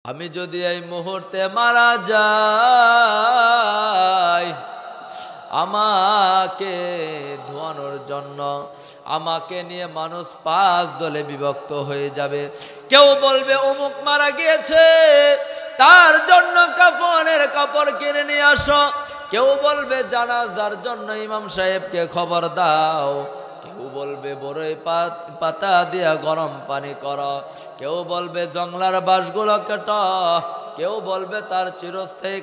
আমি যদি এই মুহূর্তে মারা যাই, আমাকে ধোয়ানোর জন্য আমাকে নিয়ে মানুষ 5 দলে বিভক্ত হয়ে যাবে। কেউ বলবে অমুক মারা গিয়েছে, তার জন্য কাফনের কাপড় কিনে নিয়ে আসো। কেউ বলবে জানাজার জন্য ইমাম সাহেবকে খবর দাও। কেউ বলবে বড়ই পাতা দিয়া গরম পানি করো। কেউ বলবে জংলার বাঁশগুলো কাটো। কেউ বলবে তার চিরস্থায়ী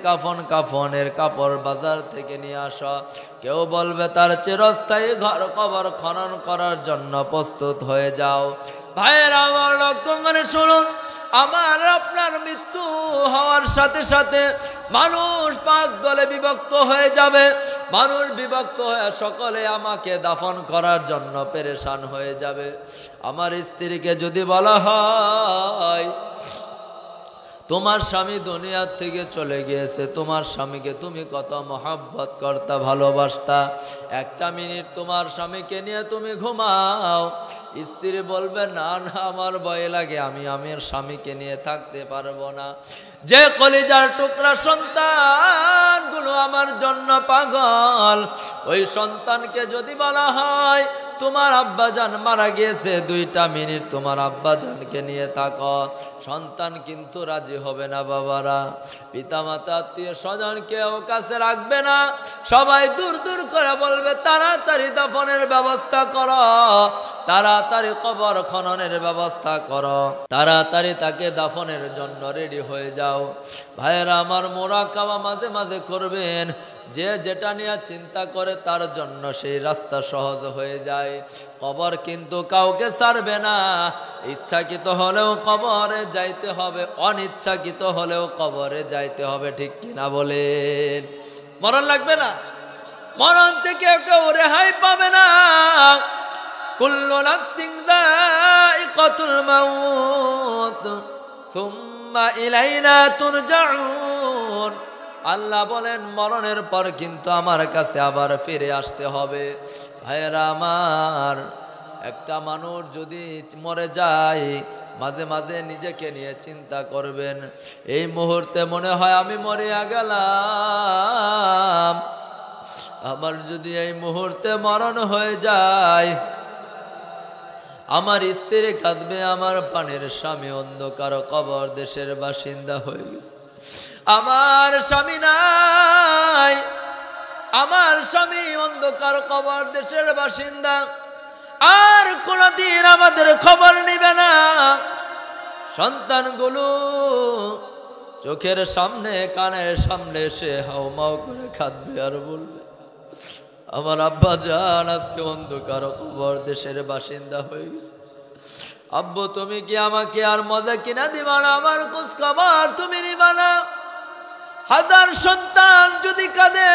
কাফনের কাপড় বাজার থেকে নিয়ে আসো। কেউ বলবে তার চিরস্থায়ী ঘর কবর খনন করার জন্য প্রস্তুত হয়ে যাও। ভাইয়েরা আমার, লক্ষ্য করে শুনুন, আমার আপনার মৃত্যু হওয়ার সাথে সাথে মানুষ 5 দলে বিভক্ত হয়ে যাবে। মানুষ বিভক্ত হয়ে সকলে আমাকে দাফন করার জন্য পেরেশান হয়ে যাবে। আমার স্ত্রীকে যদি বলা হয় তোমার স্বামী দুনিয়ার থেকে চলে গিয়েছে, তোমার স্বামীকে তুমি কত মহব্বত করতা, ভালোবাসতা, 1 মিনিট তোমার স্বামীকে নিয়ে তুমি ঘুমাও। স্ত্রী বলবে না না, আমার ভয় লাগে, আমি আমার স্বামীকে নিয়ে থাকতে পারবো না। যে কলিজার টুকরা সন্তানগুলো আমার জন্য পাগল, ওই সন্তানকে যদি বলা হয় তোমার আব্বাজান মারা গিয়েছে, 2টা মিনিট তোমার আব্বাজানকে নিয়ে থাকো, সন্তান কিন্তু রাজি হবে না। বাবারা, পিতামাতা, আত্মীয় স্বজন কেউ কাছে রাখবে না। সবাই দূর দূর করে বলবে তাড়াতাড়ি দাফনের ব্যবস্থা করো, তাড়াতাড়ি কবর খননের ব্যবস্থা করো, তাড়াতাড়ি তাকে দাফনের জন্য রেডি হয়ে যাও। ভাইয়েরা আমার, মোরাকাবা মাঝে মাঝে করবেন। যে যেটা নিয়ে চিন্তা করে তার জন্য সেই রাস্তা সহজ হয়ে যায়। কবর কিন্তু কাউকে ছাড়বে না। ইচ্ছাকৃত হলেও কবরে যাইতে হবে, অনিচ্ছাকৃত হলেও কবরে যাইতে হবে। ঠিক কিনা বলেন? মরণ লাগবে না, মরণ থেকে কেউ রেহাই পাবে না। কুল্লু নাফসিন যায়িকাতুল মাউত সুম্মা ইলাইনা তুরজাউন। আল্লাহ বলেন মরণের পর কিন্তু আমার কাছে আবার ফিরে আসতে হবে। ভাইয়েরা আমার, একটা মানুষ যদি মরে যায়, মাঝে মাঝে নিজেকে নিয়ে চিন্তা করবেন, এই মুহূর্তে মনে হয় আমি মরিয়া গেলাম। আমার যদি এই মুহূর্তে মরণ হয়ে যায়, আমার স্ত্রী কাঁদবে, আমার প্রাণের স্বামী অন্ধকার কবর দেশের বাসিন্দা হয়ে গেছে, আমার স্বামী নাই, আমার স্বামী অন্ধকার কবর দেশের বাসিন্দা, আর কোনদিন আমাদের খবর নিবে না। সন্তানগুলো চোখের সামনে কানের সামনে এসে হাউমাউ করে কাঁদবে আর বলবে আমার আব্বা জান আজকে অন্ধকার কবর দেশের বাসিন্দা হয়ে গেছে। আব্বু তুমি কি আমাকে আর মজা কিনা দিবা না? আমার খোঁজ খবর তুমি নিবা না? 1000 সন্তান যদি কাঁদে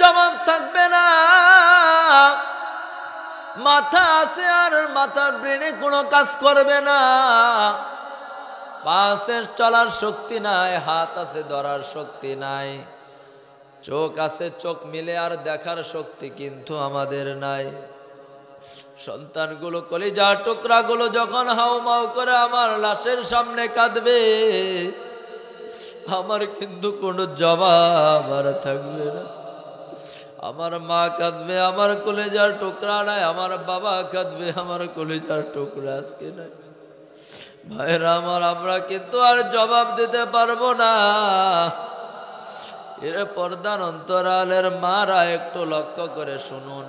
জবাব থাকবে না। মাথা আছে আর মাথার ব্রেনে কোনো কাজ করবে না। পাশে চলার শক্তি নাই, হাত আছে ধরার শক্তি নাই, চোখ আছে চোখ মিলে আর দেখার শক্তি কিন্তু আমাদের নাই। সন্তানগুলো কলিজার টুকরাগুলো যখন হাউমাউ করে আমার লাশের সামনে কাঁদবে, আমার কিন্তু কোনো জবাব আর থাকবে না। আমার মা কাঁদবে, আমার কলিজার টুকরা নাই, আমার বাবা কাঁদবে, আমার কলিজার টুকরা আজকে নাই। ভাইরা আমার, আমরা কিন্তু আর জবাব দিতে পারবো না। এর পর্দার অন্তরালের মারা একটু লক্ষ্য করে শুনুন,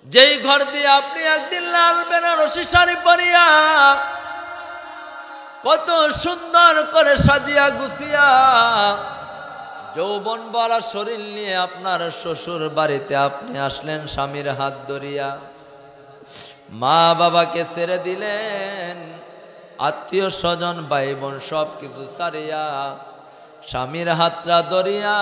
যেই ঘর দিয়ে আপনি একদিন লাল বেনারসি শাড়ি পরিয়া কত সুন্দর করে সাজিয়া গুছিয়া যৌবন ভরা শরীর নিয়ে আপনার শ্বশুর বাড়িতে আপনি আসলেন স্বামীর হাত ধরিয়া, মা বাবাকে ছেড়ে দিলেন, আত্মীয় স্বজন ভাই বোন সব কিছু ছাড়িয়া স্বামীর হাতটা ধরিয়া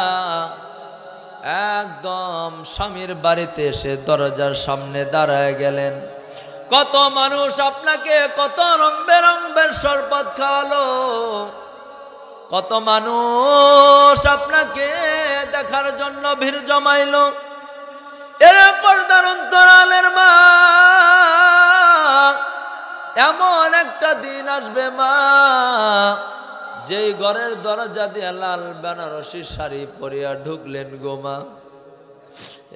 একদম স্বামীর বাড়িতে এসে দরজার সামনে দাঁড়ায় গেলেন। কত মানুষ আপনাকে কত রং বেরঙের শরবত খাওয়ালো, কত মানুষ আপনাকে দেখার জন্য ভিড় জমাইলো। এর পর্দার অন্তরালের মা, এমন একটা দিন আসবে মা, যেই ঘরের দরজা দিয়ে লাল বেনারসি শাড়ি পরিয়া ঢুকলেন গোমা,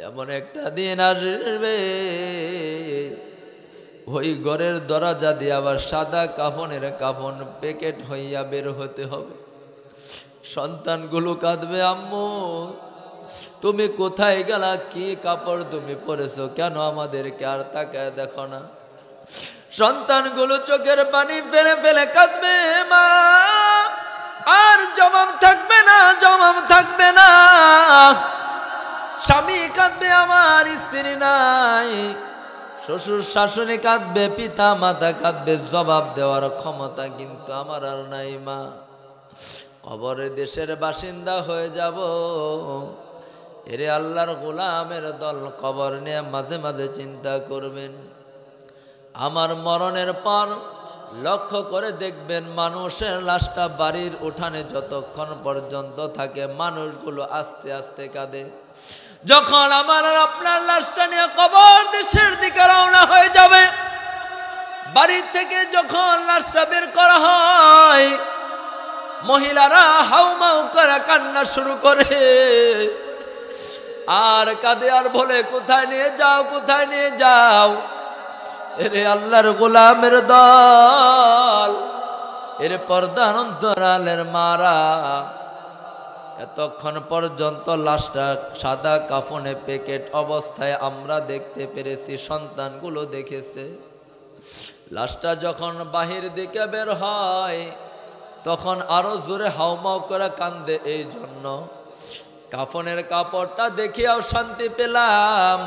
এমন একটা দিন আসবে ওই ঘরের দরজা দিয়ে আবার সাদা কাফনের কাফন প্যাকেট হইয়া বের হতে হবে। সন্তানগুলো কাঁদবে, আম্মু তুমি কোথায় গেলা, কি কাপড় তুমি পরেছো, কেন আমাদেরকে আর তাকায় দেখো না। সন্তানগুলো চোখের পানি ফেলে ফেলে কাঁদবে, মা আর জবাব থাকবে না, জবাব থাকবে না। স্বামী কাঁদবে, আমার স্ত্রী নাই। শ্বশুর শাশুড়ি কাঁদবে, পিতা মাতা কাঁদবে, জবাব দেওয়ার ক্ষমতা কিন্তু আমার আর নাই মা। কবরে দেশের বাসিন্দা হয়ে যাব। এরে আল্লাহর গোলামের দল, কবর নিয়ে মাঝে মাঝে চিন্তা করবেন। আমার মরণের পর লক্ষ্য করে দেখবেন, মানুষের লাশটা বাড়ির উঠানে যতক্ষণ পর্যন্ত থাকে মানুষগুলো আস্তে আস্তে কাঁদে। যখন আমার আর আপনার লাশটা নিয়ে কবর দেশের দিকে রওনা হয়ে যাবে, বাড়ির থেকে যখন লাশটা বের করা হয়, মহিলারা হাউমাউ করে কান্না শুরু করে আর কাঁদে আর বলে, কোথায় নিয়ে যাও, কোথায় নিয়ে যাও। এরে আল্লাহর গোলামের দল, এরে পর্দার অন্তরালের মারা, এতক্ষণ পর্যন্ত লাশটা সাদা কাফনে প্যাকেট অবস্থায় আমরা দেখতে পেরেছি, সন্তানগুলো দেখেছে। লাশটা যখন বাহির দিকে বের হয় তখন আরো জোরে হাউমাউ করে কান্দে। এই জন্য কাফনের কাপড়টা দেখিয়াও শান্তি পেলাম।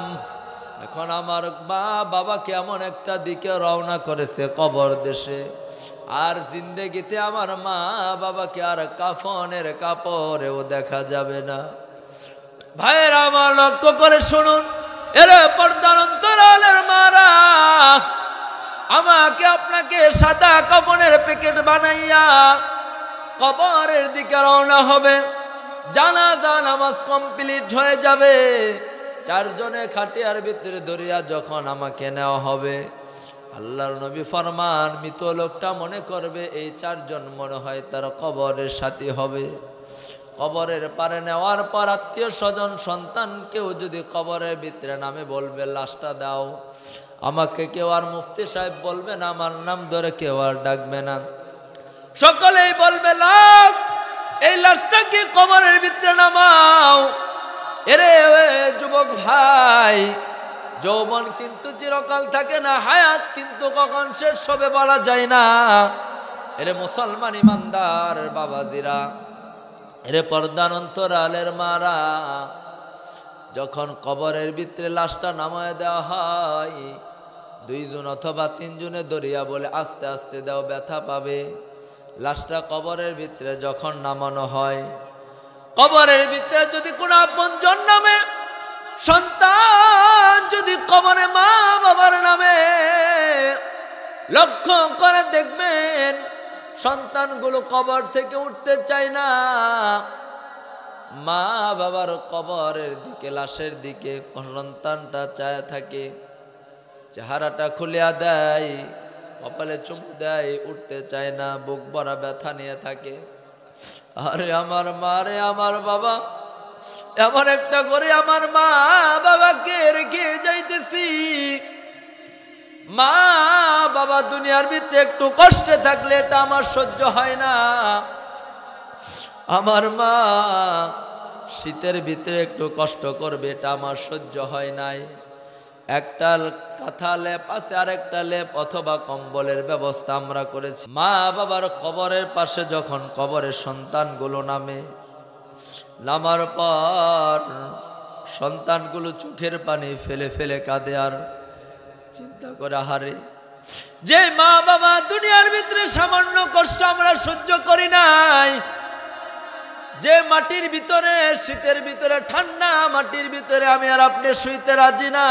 এখন আমার মা বাবা কেমন একটা দিকে রওনা করেছে কবর দেশে, আর জিন্দেগিতে আমার মা বাবাকে আর কাফনের কাপড়েও দেখা যাবে না। ভাইয়েরা আমার লক্ষ্য করে শুনুন, এরে পর্দার অন্তরালের মারা, আমাকে আপনাকে সাদা কাফনের প্যাকেট বানাইয়া কবরের দিকে রওনা হবে। জানাজা নামাজ কমপ্লিট হয়ে যাবে, চারজনে খাটিয়ার ভিতরে ধরিয়া যখন আমাকে নেওয়া হবে, আল্লাহর নবী ফরমান, মৃত লোকটা মনে করবে এই চারজন মনে হয় তার কবরের সাথী হবে। কবরের পারে নেওয়ার পর আত্মীয় স্বজন সন্তান কেউ যদি কবরের ভিতরে নামে বলবে লাশটা দাও, আমাকে কেউ আর মুফতি সাহেব বলবে না, আমার নাম ধরে কেউ আর ডাকবে না, সকলেই বলবে লাশ, এই লাশটাকে কবরের ভিতরে নামাও। এরে যুবক ভাই, যৌবন কিন্তু চিরকাল থাকে না, হায়াত কিন্তু কখন শেষ হবে বলা যায় না। এরে মুসলমান ইমানদার বাবাজিরা, এরে পর্দার অন্তরালের মারা, যখন কবরের ভিতরে লাশটা নামায় দেওয়া হয়, দুইজন অথবা তিনজনে দরিয়া বলে আস্তে আস্তে দাও, ব্যথা পাবে। লাশটা কবরের ভিতরে যখন নামানো হয়, কবরের ভিতরে যদি কোনো আপনজন নামে, সন্তান যদি কবরে মা বাবার নামে, লক্ষ্য করে দেখবেন সন্তানগুলো কবর থেকে উঠতে চায় না। মা বাবার কবরের দিকে, লাশের দিকে সন্তানটা চায় থাকে, চেহারাটা খুলিয়া দেয়, কপালে চুমু দেয়, উঠতে চায় না, বুক ভরা ব্যথা নিয়ে থাকে। আরে আমার মা রে, আমার বাবা, এমন একটা করে আমার মা বাবাকে রেখে যাইতেছি। মা বাবা দুনিয়ার ভিতরে একটু কষ্টে থাকলে এটা আমার সহ্য হয় না। আমার মা শীতের ভিতরে একটু কষ্ট করবে, এটা আমার সহ্য হয় নাই। একটা কাঁথা লেপ আছে, আর একটা লেপ অথবা কম্বলের ব্যবস্থা আমরা করেছি। মা বাবার কবরের পাশে যখন কবরের সন্তানগুলো নামে, নামার পর সন্তানগুলো চোখের পানি ফেলে ফেলে কাঁদে আর চিন্তা করে, হারে যে মা বাবা দুনিয়ার ভিতরে সামান্য কষ্ট আমরা সহ্য করি নাই, যে মাটির ভিতরে, শীতের ভিতরে, ঠান্ডা মাটির ভিতরে আমি আর আপনি শুইতে রাজি না,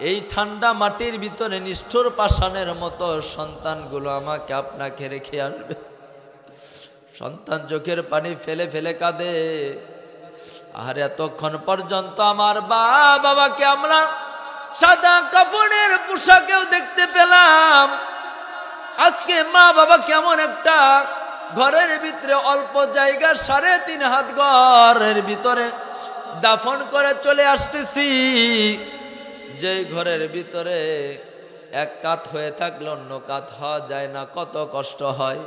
এই ঠান্ডা মাটির ভিতরে নিষ্ঠুর পাষাণের মতো সন্তানগুলো আমাকে আপনাকে রেখে আসবে। সন্তান চোখের পানি ফেলে ফেলে কাঁদে, আর এতক্ষণ পর্যন্ত আমার বাবাকে আমরা সাদা কাফনের পোশাকেও দেখতে পেলাম, আজকে মা বাবা কেমন একটা ঘরের ভিতরে অল্প জায়গা 3.5 হাত ঘরের ভিতরে দাফন করে চলে আসতেছি, যে ঘরের ভিতরে এক কাত হয়ে থাকলে অন্য কাত হওয়া যায় না, কত কষ্ট হয়।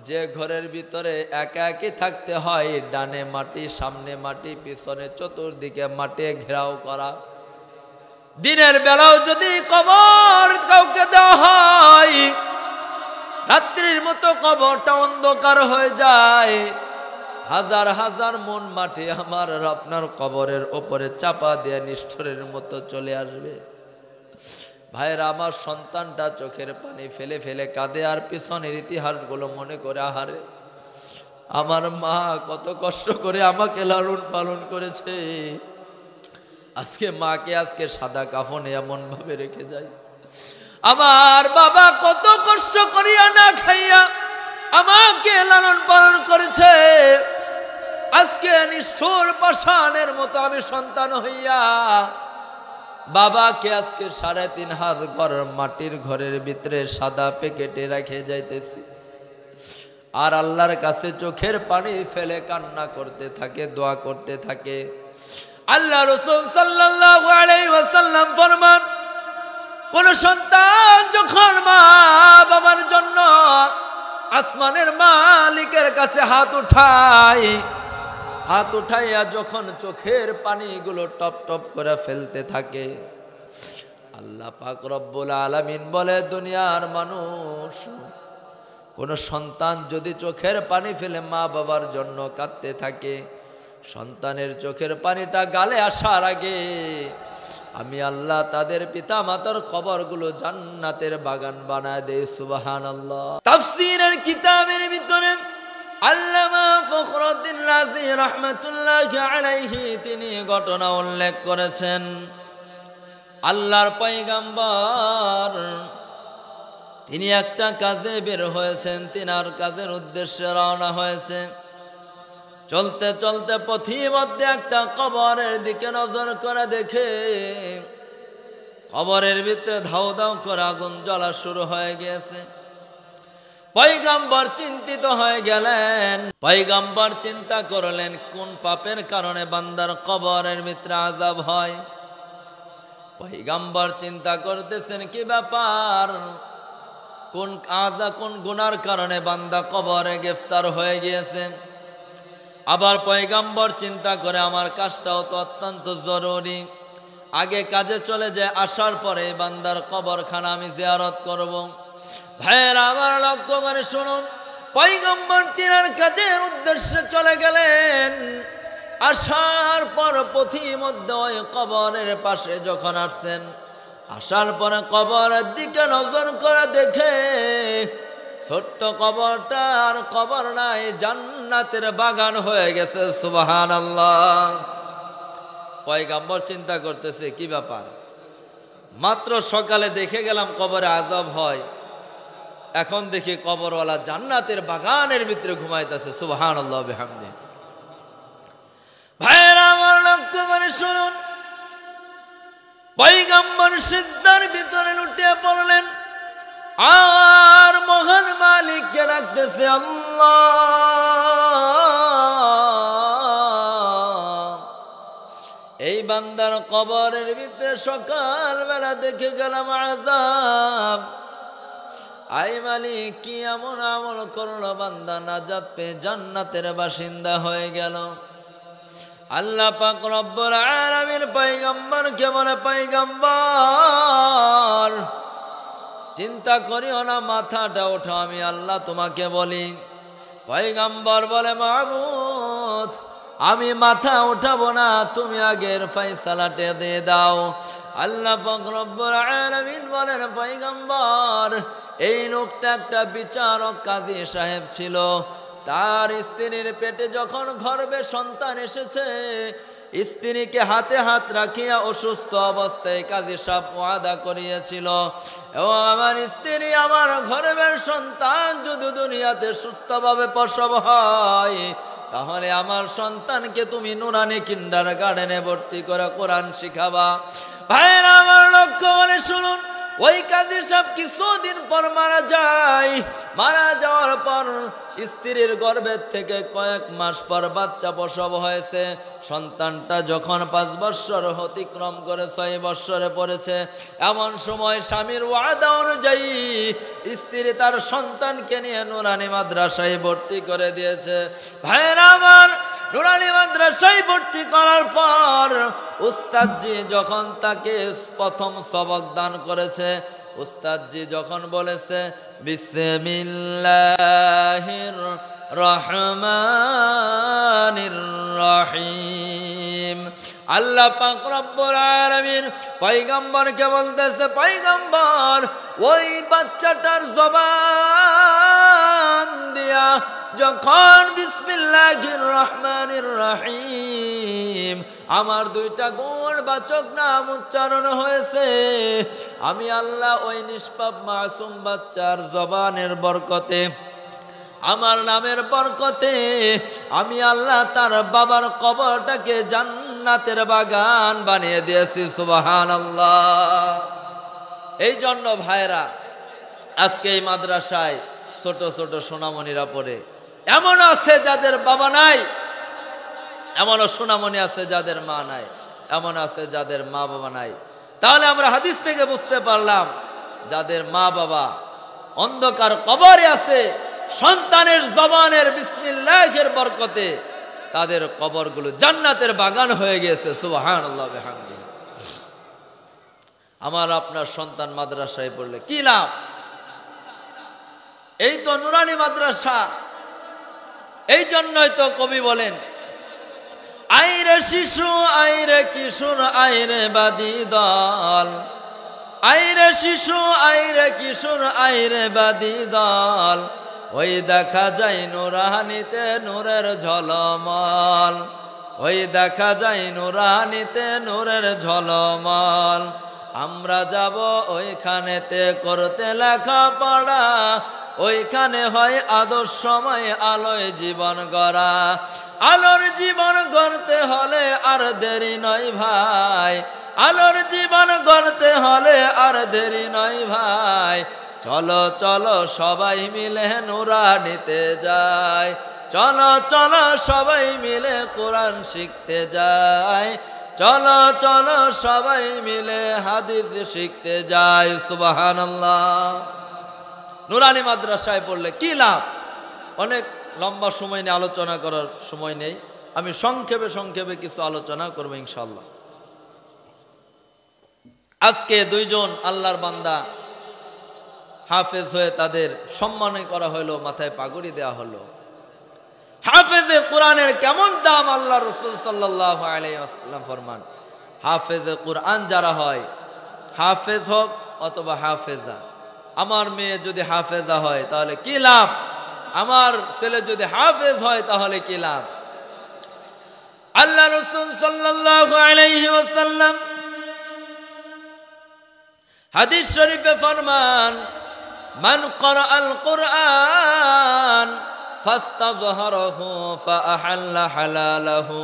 যে ঘরের ভিতরে একা একই থাকতে হয়, ডানে মাটি সামনে মাটি পিছনে চতুর্দিকে মাটি ঘেরাও করা। দিনের বেলাও যদি কবর কাউকে দেওয়া হয়, রাত্রির মতো কবরটা অন্ধকার হয়ে যায়। হাজার হাজার মন মাটি আমার আপনার কবরের ওপরে চাপা দিয়ে নিষ্ঠুরের মতো চলে আসবে। ভাইরা, আমার সন্তানটা চোখের পানি ফেলে ফেলে কাঁদে আর পিছনের ইতিহাসগুলো মনে করে, আহারে আমার মা কত কষ্ট করে আমাকে লালন পালন করেছে, আজকে মাকে আজকে সাদা কাফনে এমন ভাবে রেখে যায়। আমার বাবা কত কষ্ট করিয়া না খাইয়া আমাকে লালন পালন করেছে, আজকে নিষ্ঠুর পাষাণের মতো আমি সন্তান হইয়া বাবাকে আজকে 3.5 হাত ঘর মাটির ঘরের ভিতরে সাদা প্যাকেটে রেখে যাইতেছি। আর আল্লাহর কাছে চোখের পানি ফেলে কান্না করতে থাকে, দোয়া করতে থাকে। আল্লাহ রাসূল সাল্লাল্লাহু আলাইহি ওয়াসাল্লাম ফরমান, কোন সন্তান যখন মা বাবার জন্য আসমানের মালিকের কাছে হাত উঠাইয়া যখন চোখের পানিগুলো টপ টপ করে ফেলতে থাকে, আল্লাহ পাক রব্বুল আলামিন বলে, দুনিয়ার মানুষ, কোন সন্তান যদি চোখের পানি ফেলে মা বাবার জন্য কাঁদতে থাকে, সন্তানের চোখের পানিটা গালে আসার আগে আমি আল্লাহ তাদের পিতা মাতার কবরগুলো জান্নাতের বাগান বানায় দেই। সুবহানাল্লাহ। তাফসীরের কিতাবের ভিতরে আল্লামা ফখরুদ্দীন রাজি রাহমাতুল্লাহি আলাইহি তিনি ঘটনা উল্লেখ করেছেন। আল্লাহর পয়গম্বর তিনি একটা কাজে বের হয়েছেন, তিনার কাজের উদ্দেশ্যে রওনা হয়েছে। চলতে চলতে পথির মধ্যে একটা কবরের দিকে নজর করে দেখে কবরের ভিতরে ধাউ ধাউ করে আগুন জ্বলা শুরু হয়ে গিয়েছে। পয়গম্বর চিন্তিত হয়ে গেলেন। পয়গম্বর চিন্তা করলেন, কোন পাপের কারণে বান্দার কবরের ভিতরে আযাব হয়। পয়গম্বর চিন্তা করতেছেন, কি ব্যাপার, কোন গুনার কারণে বান্দা কবরে গ্রেফতার হয়ে গিয়েছে। আবার পয়গম্বর চিন্তা করে, আমার কাজটাও তো অত্যন্ত জরুরি, আগে কাজে চলে যায়, আসার পরে বান্দার কবরখানা আমি জিয়ারত করব। ভাইয়েরা আমার, লক্ষ্য করে শুনুন, পয়গম্বর তিনার কাজের উদ্দেশ্যে চলে গেলেন। আসার পর পথির মধ্যে ওই কবরের পাশে যখন আসছেন, আসার পরে কবরের দিকে নজর করে দেখে ছোট্ট কবরটা আর কবর নাই, জান্নাতের বাগান হয়ে গেছে। সুবহানাল্লাহ। পয়গম্বর চিন্তা করতেছে, কি ব্যাপার, মাত্র সকালে দেখে গেলাম কবরে আযাব হয়, এখন দেখি কবরওয়ালা জান্নাতের বাগানের ভিতরে ঘুমাইতেছে। সুবহানাল্লাহ বিহামদি। ভাইরা আমার, লক্ষ্য করে শুনুন, পয়গম্বর সিজদার ভিতরে লুটিয়ে পড়লেন আর মহান মালিককে ডাকতেছে, আল্লাহ, এই বান্দার কবরের ভিতরে সকালবেলা দেখে গেলাম আযাব, আই মালিক, কি এমন আমল করলো বান্দা নাজাত পেয়ে জান্নাতের বাসিন্দা হয়ে গেল। আল্লাহ পাক রব্বুল আলামিন পয়গম্বরকে বলে, পয়গম্বর চিন্তা করিও না, মাথাটা ওঠো, আমি আল্লাহ তোমাকে বলি। পয়গম্বর বলে, মাবুদ, আমি মাথা উঠাবো না, তুমি আগের ফয়সালাটা দিয়ে দাও। আল্লাহ পাক রব্বুল আলামিন বলেন, পয়গম্বর, এই লোকটা একটা বিচারক কাজী সাহেব ছিল, তার স্ত্রীর পেটে যখন গর্ভে সন্তান এসেছে, স্ত্রীকে হাতে হাত রাখিয়া অসুস্থ অবস্থায় কাজী সাহেব ওয়াদা করিয়েছিল, ও আমার স্ত্রী, আমার গর্ভের সন্তান যদি দুনিয়াতে সুস্থভাবে প্রসব হয়, তাহলে আমার সন্তানকে তুমি নুরানি কিন্ডারগার্টেনে ভর্তি করে কোরআন শিখাবা। ভাইরা আমার, লক্ষ্য করে শুনুন, ওই কাজী সাহেব কিছুদিন পর মারা যায়। মারা যাওয়ার পর স্ত্রীর গর্ভের থেকে কয়েক মাস পর বাচ্চা প্রসব হয়েছে। সন্তানটা যখন 5 বৎসর অতিক্রম করে 6 বৎসরে পড়েছে, এমন সময় স্বামীর ওয়াদা অনুযায়ী স্ত্রী তার সন্তানকে নিয়ে নুরানি মাদ্রাসায় ভর্তি করে দিয়েছে। ভাইরা আমার, নুরানি মাদ্রাসায় ভর্তি করার পর উস্তাদজি যখন তাকে প্রথম সবক দান করেছে, উস্তাদজি যখন বলেছে বিসমিল্লাহির রহমানির রহিম, আল্লাহ পাক রব্বুল আলামিন পয়গম্বরকে বলতেছে, পয়গম্বর ওই বাচ্চাটার জবান দিয়া যখন বিসমিল্লাহির রহমানির রহিম আমার 2টা গুণবাচক নাম উচ্চারণ হয়েছে, আমি আল্লাহ ওই নিষ্পাপ মাসুম বাচ্চার জবানের বরকতে, আমার নামের বরকতে আমি আল্লাহ তার বাবার কবরটাকে জান্নাতের বাগান বানিয়ে দিয়েছি। সুবহানাল্লাহ। এই জন্য ভাইরা, আজকে এই মাদ্রাসায় ছোট ছোট সোনামণিরা পড়ে। এমন আছে যাদের বাবা নাই, এমনও সোনামণি আছে যাদের মা নাই, এমন আছে যাদের মা বাবা নাই। তাহলে আমরা হাদিস থেকে বুঝতে পারলাম, যাদের মা বাবা অন্ধকার কবরে আছে, সন্তানের জবানের বিসমিল্লাহের বরকতে তাদের কবরগুলো জান্নাতের বাগান হয়ে গেছে। সুবহানাল্লাহ বিহামদিহি। আমার আপনার সন্তান মাদ্রাসায় পড়লে কি লাভ? এই তো নুরানি মাদ্রাসা। এই জন্যই তো কবি বলেন, আইরে শিশু আইরে কিশোর আইরে বাদী দল, আইরে শিশু আইরে কিশোর আইরে বাদী দল, ওই দেখা যায় নুরানিতে নূরের ঝলমল, ওই দেখা যায় নুরানিতে নূরের ঝলমল। আমরা যাব ওইখানেতে করতে লেখাপড়া, ওইখানে হয় আদর্শময় আলোয় জীবন গড়া। আলোর জীবন গড়তে হলে আর দেরি নয় ভাই, আলোর জীবন গড়তে হলে আর দেরি নয় ভাই। চলো চলো সবাই মিলে নুরানিতে যাই, চলো চলো সবাই মিলে কোরআন শিখতে যাই, চলো চলো সবাই মিলে হাদিস শিখতে যাই। সুবহানাল্লাহ। নুরানি মাদ্রাসায় পড়লে কি লাভ? অনেক লম্বা সময় নিয়ে আলোচনা করার সময় নেই, আমি সংক্ষেপে সংক্ষেপে কিছু আলোচনা করবো ইনশাআল্লাহ। আজকে 2 জন আল্লাহর বান্দা হাফেজ হয়ে তাদের সম্মান করা হলো, মাথায় পাগড়ি দেওয়া হলো। হাফেজে কোরআনের কেমন দাম আল্লাহ রাসূল সাল্লাল্লাহু আলাইহি ওয়াসাল্লাম ফরমান, হাফেজে কোরআন যারা হয়, হাফেজ হোক অথবা হাফেজা, আমার মেয়ে যদি হাফেজা হয় তাহলে কি লাভ, আমার ছেলে যদি হাফেজ হয় তাহলে কি লাভ। আল্লাহ রাসূল সাল্লাল্লাহু আলাইহি ওয়াসাল্লাম হাদিস শরীফে ফরমান, মান ক্বরাআল কুরআন ফাস্তাযহারাহু ফাআহাল্লা হালালাহু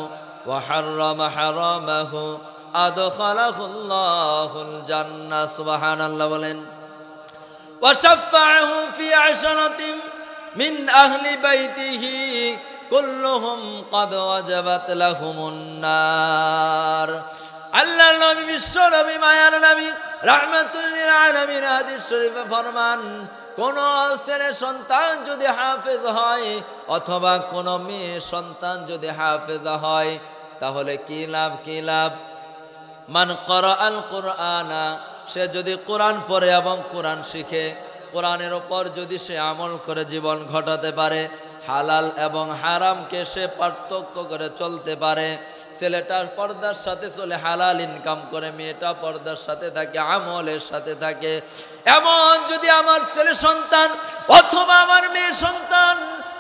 ওয়া হাররামা হারামাহু আদখালাহুল্লাহুল জান্নাহ। সুবহানাল্লাহ বলেন। ওয়া শাফাআহু ফি আশরাতিন মিন আহলি বাইতিহি কুল্লুহুম ক্বাদ ওয়াজাবাত লাহুমুন নার। আল্লাহর নবী, বিশ্ব নবী, মায়ার নবী, রাহমাতুল লিল আলামিন হাদিস শরীফে ফরমান, কোন ছেলে সন্তান যদি হাফেজ হয় অথবা কোন মেয়ে সন্তান যদি হাফেজা হয় তাহলে কি লাভ, কি লাভ। মান ক্বরাআল কুরআনা, সে যদি কোরআন পড়ে এবং কোরআন শিখে, কোরআনের উপর যদি সে আমল করে জীবন ঘটাতে পারে, হালাল এবং হারামকে সে পার্থক্য করে চলতে পারে, ছেলেটার পর্দার সাথে চলে হালাল ইনকাম করে, মেয়েটা পর্দার সাথে থাকে, আমলের সাথে থাকে, এমন যদি আমার ছেলে সন্তান অথবা আমার মেয়ে সন্তান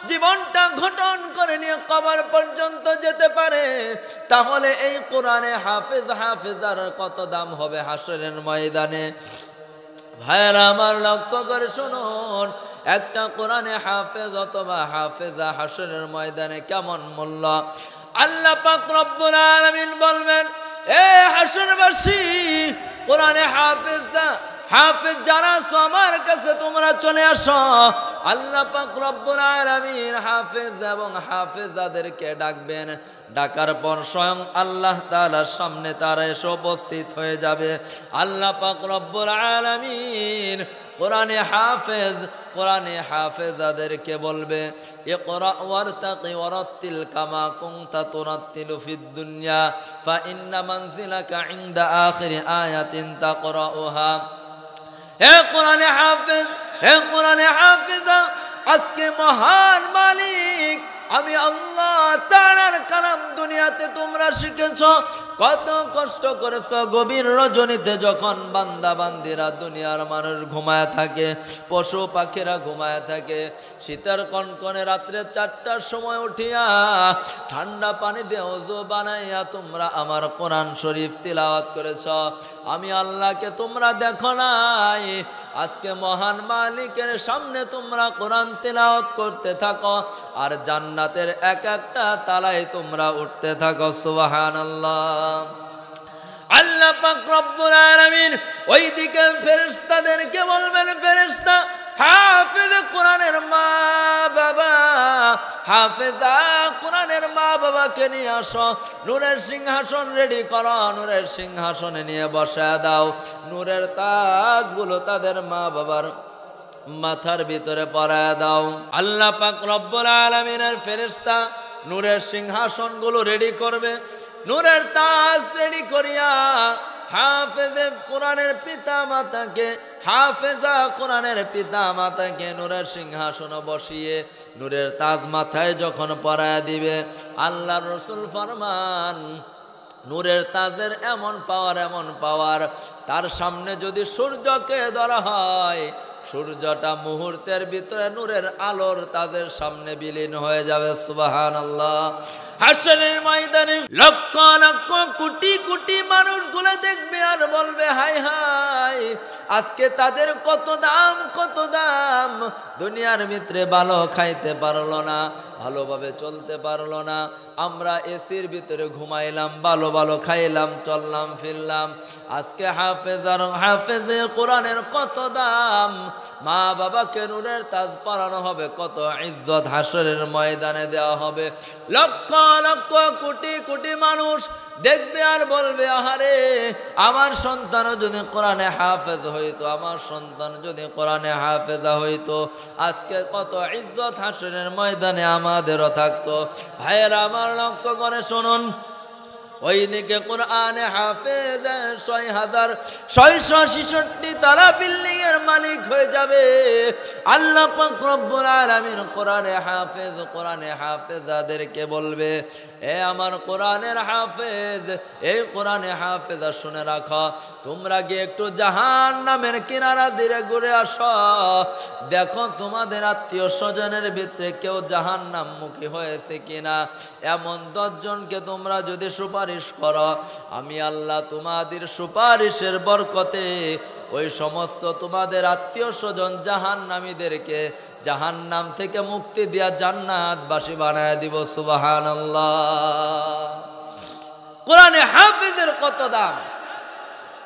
জীবনটা গঠন করে নিয়ে কবর পর্যন্ত যেতে পারে, তাহলে এই কোরআনে হাফেজ হাফেজার কত দাম হবে হাসরের ময়দানে। ভাইরা আমার, লক্ষ্য করে শুনুন, একটা কোরআনে হাফেজ অথবা হাফেজা হাসরের ময়দানে কেমন মূল্য। আল্লাহ পাক রব্বুল আলামিন বলবেন, এ হাসরবাসী, কোরআনে হাফেজ যারা আছো আমার কাছে তোমরা চলে আসো। আল্লাহ পাক রব্বুল আলামিন হাফেজ এবং হাফেজাদেরকে ডাকবেন। ডাকার পর স্বয়ং আল্লাহ তাআলার সামনে তারা এসে উপস্থিত হয়ে যাবে। আল্লাহ পাক রব্বুল আলামিন কোরআনে হাফেজাদেরকে বলবে, ইকরা ওয়ারতাকি ওয়ারাত্তিল কামা কুনতা তুরাত্তিলু ফিদ দুনিয়া ফা ইন্না মানজিলাকা ইনদা আখিরি আয়াতিন তাকরাউহা। হে কোরআনে হাফেজা, আজকে মহান মালিক আমি আল্লাহ তাআলার কালাম দুনিয়াতে তোমরা শিখেছো, কত কষ্ট করেছো। গভীর রজনীতে যখন বান্দা বান্দিরা দুনিয়ার মানুষ ঘুমায় থাকে, পশু পাখিরা ঘুমায় থাকে, শীতের কনকনে রাত্রে 4টার সময় উঠিয়া ঠান্ডা পানি দিয়ে ওযু বানাইয়া তোমরা আমার কোরআন শরীফ তিলাওয়াত করেছো। আমি আল্লাহকে তোমরা দেখো নাই, আজকে মহান মালিকের সামনে তোমরা কোরআন তিলাওয়াত করতে থাকো আর জান্নাতের এক একটা তালায় তোমরা উঠতে থাকো। সুবহানাল্লাহ। আল্লাহ পাক রব্বুল আলামিন ওইদিকে ফেরেশতাদেরকে বলবেন, ফেরেশতা হাফেজ কোরআনের মা বাবা, হাফেজা কোরআনের মা বাবাকে নিয়ে আসো, নূরের সিংহাসন রেডি করো, নূরের সিংহাসনে নিয়ে বসায় দাও। নূরের তাজগুলো তাদের মা বাবার মাথার ভিতরে পরায় দাও। আল্লাহ পাক রব্বুল আলামিনের ফেরেশতা নূরের সিংহাসনগুলো রেডি করবে, নূরের তাজ রেডি করিয়া হাফেজে কোরআনের পিতা মাতাকে, হাফেজা কোরআনের পিতা মাতাকে নূরের সিংহাসন বসিয়ে নূরের তাজ মাথায় যখন পরায় দিবে, আল্লাহর রাসূল ফরমান নূরের তাজের এমন পাওয়ার, তার সামনে যদি সূর্যকে ধরা হয়, সূর্যটা মুহূর্তের ভিতরে নূরের আলোর তাজের সামনে বিলীন হয়ে যাবে। সুবহানাল্লাহ। হাসরের ময়দানে লক্ষ লক্ষ কোটি কোটি মানুষগুলো দেখবে আর বলবে, হায় হায়, আজকে তাদের কত দাম। দুনিয়ার ভিতরে ভালো খাইতে পারলো না, ভালোভাবে চলতে পারলো না, আমরা এসির ভিতরে ঘুমাইলাম, ভালো খাইলাম, চললাম ফিরলাম। আজকে হাফেজে কোরআনের কত দাম, মা বাবাকে নূরের তাজ পরানো হবে, কত ইজ্জত হাসরের ময়দানে দেওয়া হবে। লক্ষ লক্ষ কোটি কোটি মানুষ দেখবে আর বলবে, আহারে, আমার সন্তানও যদি কোরআনে হাফেজ হইতো, আমার সন্তান যদি কোরআনে হাফেজা হইতো, আজকে কত ইজ্জত হাসরের ময়দানে আমাদেরও থাকতো। ভাইয়েরা আমার লক্ষ্য করে শুনুন, ওইদিকে কোরআনে হাফেজ ৬,৬৬৬ তারা বিল্ডিং এর মালিক হয়ে যাবে। আল্লাহ পাক রব্বুল আলামিন কোরআনে হাফেজাদেরকে বলবে, এ আমার কোরআনের হাফেজ, এই কোরআনে হাফেজা শুনে রাখো, তোমরা গিয়ে একটু জাহান্নামের কিনারা দিয়ে ঘুরে আসো, দেখো তোমাদের আত্মীয় স্বজনের ভিতরে কেউ জাহান্নামমুখী হয়েছে কিনা। এমন 10 জনকে তোমরা যদি সুপারিশ করো, আমি আল্লাহ তোমাদের সুপারিশের বরকতে ওই সমস্ত তোমাদের আত্মীয় স্বজন জাহান্নামীদেরকে জাহান্নাম থেকে মুক্তি দিয়া জান্নাতবাসী বানায় দিব। সুবহানাল্লাহ। কোরআনে হাফেজের কত দাম।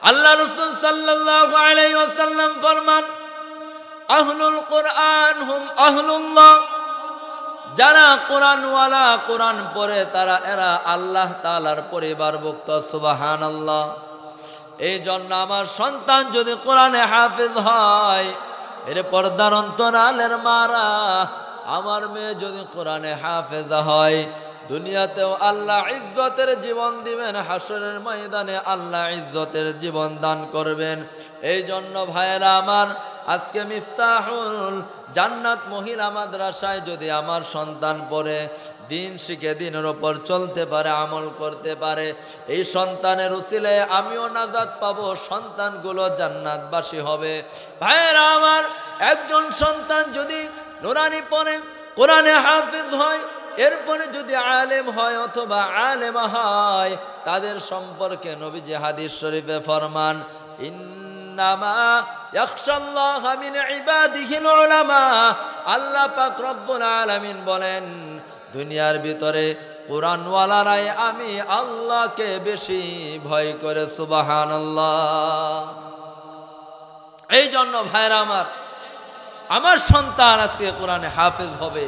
আল্লাহ রাসূল সাল্লাল্লাহু আলাইহি ওয়াসাল্লাম ফরমান, আহলুল কোরআন হুম আহলুল্লাহ, যারা কোরআনওয়ালা, কোরআন পড়ে এরা আল্লাহ তাআলার পরিবারভুক্ত। সুবহানাল্লাহ। এই জন্য আমার সন্তান যদি কোরআনে হাফেজ হয়, এর পর্দার অন্তরালের মারা, আমার মেয়ে যদি কোরআনে হাফেজা হয়, দুনিয়াতেও আল্লাহ ইজ্জতের জীবন দিবেন, হাসরের ময়দানে আল্লাহ ইজ্জতের জীবন দান করবেন। এই জন্য ভাইয়েরা আমার, আজকে মিফতাহুল জান্নাত মহিলা মাদ্রাসায় যদি আমার সন্তান পড়ে, দিন শিখে দিনের ওপর চলতে পারে, আমল করতে পারে, এই সন্তানের উসিলায় আমিও নাজাত পাবো, সন্তানগুলো জান্নাতবাসী হবে। ভাইয়েরা আমার, একজন সন্তান যদি নুরানি পড়ে, কোরআনে হাফেজ হয়, এরপরে যদি আলেম হয় অথবা আলেমা হয়, তাদের সম্পর্কে নবীজি হাদিস শরীফে ফরমান, ইন্নামা ইয়াখশাল্লাহা মিন ইবাদিহিল উলামা। আল্লাহ পাক রব্বুল আলামিন বলেন, দুনিয়ার ভিতরে কোরআনওয়ালারাই আমি আল্লাহকে বেশি ভয় করে। সুবহানাল্লাহ। এই জন্য ভাইরা আমার সন্তান আজকে কোরআনে হাফেজ হবে,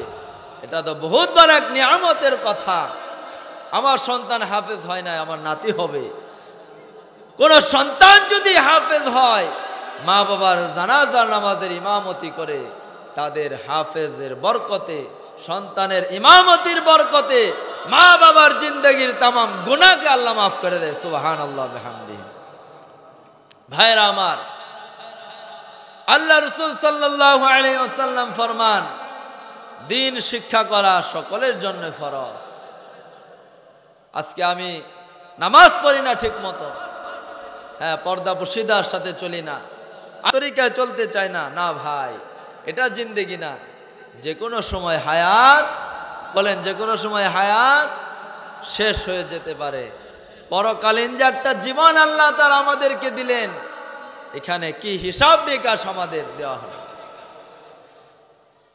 এটা তো বহুত বড় এক নিয়ামতের কথা। আমার সন্তান হাফেজ হয় না, আমার নাতি হবে। কোন সন্তান যদি হাফেজ হয়, মা বাবার জানাজার নামাজের ইমামতি করে, তাদের হাফেজের বরকতে, সন্তানের ইমামতির বরকতে মা বাবার জিন্দগির তামাম গুনাহকে আল্লাহ মাফ করে দেয়। সুবহানাল্লাহ বিহামদিহি। ভাইরা আমার, আল্লাহ রাসূল সাল্লাল্লাহু আলাইহি ওয়াসাল্লাম ফরমান, দ্বীন শিক্ষা করা সকলের জন্য ফরজ। আজকে আমি নামাজ পড়ি না ঠিক মতো, হ্যাঁ, পর্দা পশিদার সাথে চলি না, তরিকায় চলতে চাই না, না ভাই, এটা জিন্দেগি না। যে কোনো সময় হায়াত, বলেন, যে কোনো সময় হায়াত শেষ হয়ে যেতে পারে। পরকালীন যে একটা জীবন আল্লাহ তাআলা আমাদেরকে দিলেন, এখানে কি হিসাব নিকাশ আমাদের দেওয়া হবে।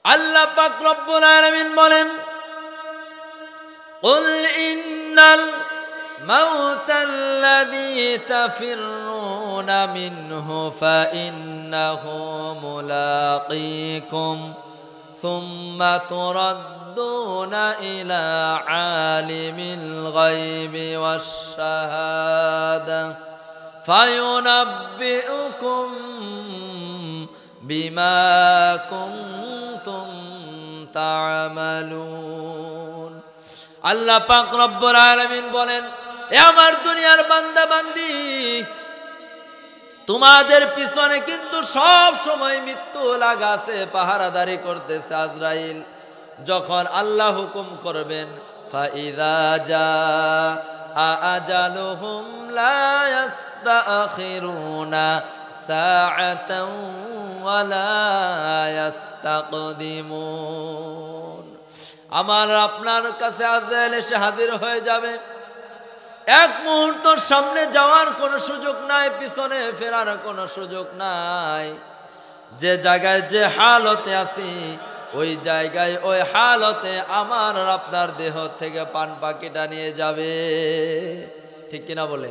আল্লাহ পাক রব্বুল আলামিন বলেন, কুল ইন্নাল মাউতাল্লাযী তাফিররুনা মিনহু ফাইন্নাহু মুলাকীকুম সুম্মা তুরাদ্দুনা ইলা আলিমিল গায়বি ওয়াশ শাহাদা ফায়ুনাব্বিউকুম বিমা কুনতুম তা'মালুন। আল্লাহ পাক রব্বুল আলামিন বলেন, এ আমার দুনিয়ার বান্দা বান্দি, তোমাদের পিছনে কিন্তু সব সময় মৃত্যু লাগাছে, পাহারাদারি করতেছে আজরাইল। যখন আল্লাহ হুকুম করবেন, ফাইযা জাআ আজালুহুম লা ইস্তাখিরুনা সাআতাও ওয়া লা ইস্তাকদিমুন। আমার আপনার কাছে আজরাইল এসে হাজির হয়ে যাবে। এক মুহূর্ত সামনে যাওয়ার কোনো সুযোগ নাই, পিছনে ফেরার কোনো সুযোগ নাই। যে জায়গায় যে হালতে আছি, ওই জায়গায় ওই হালতে আমার আপনার দেহ থেকে পান পাখিটা নিয়ে যাবে। ঠিক কিনা বলে?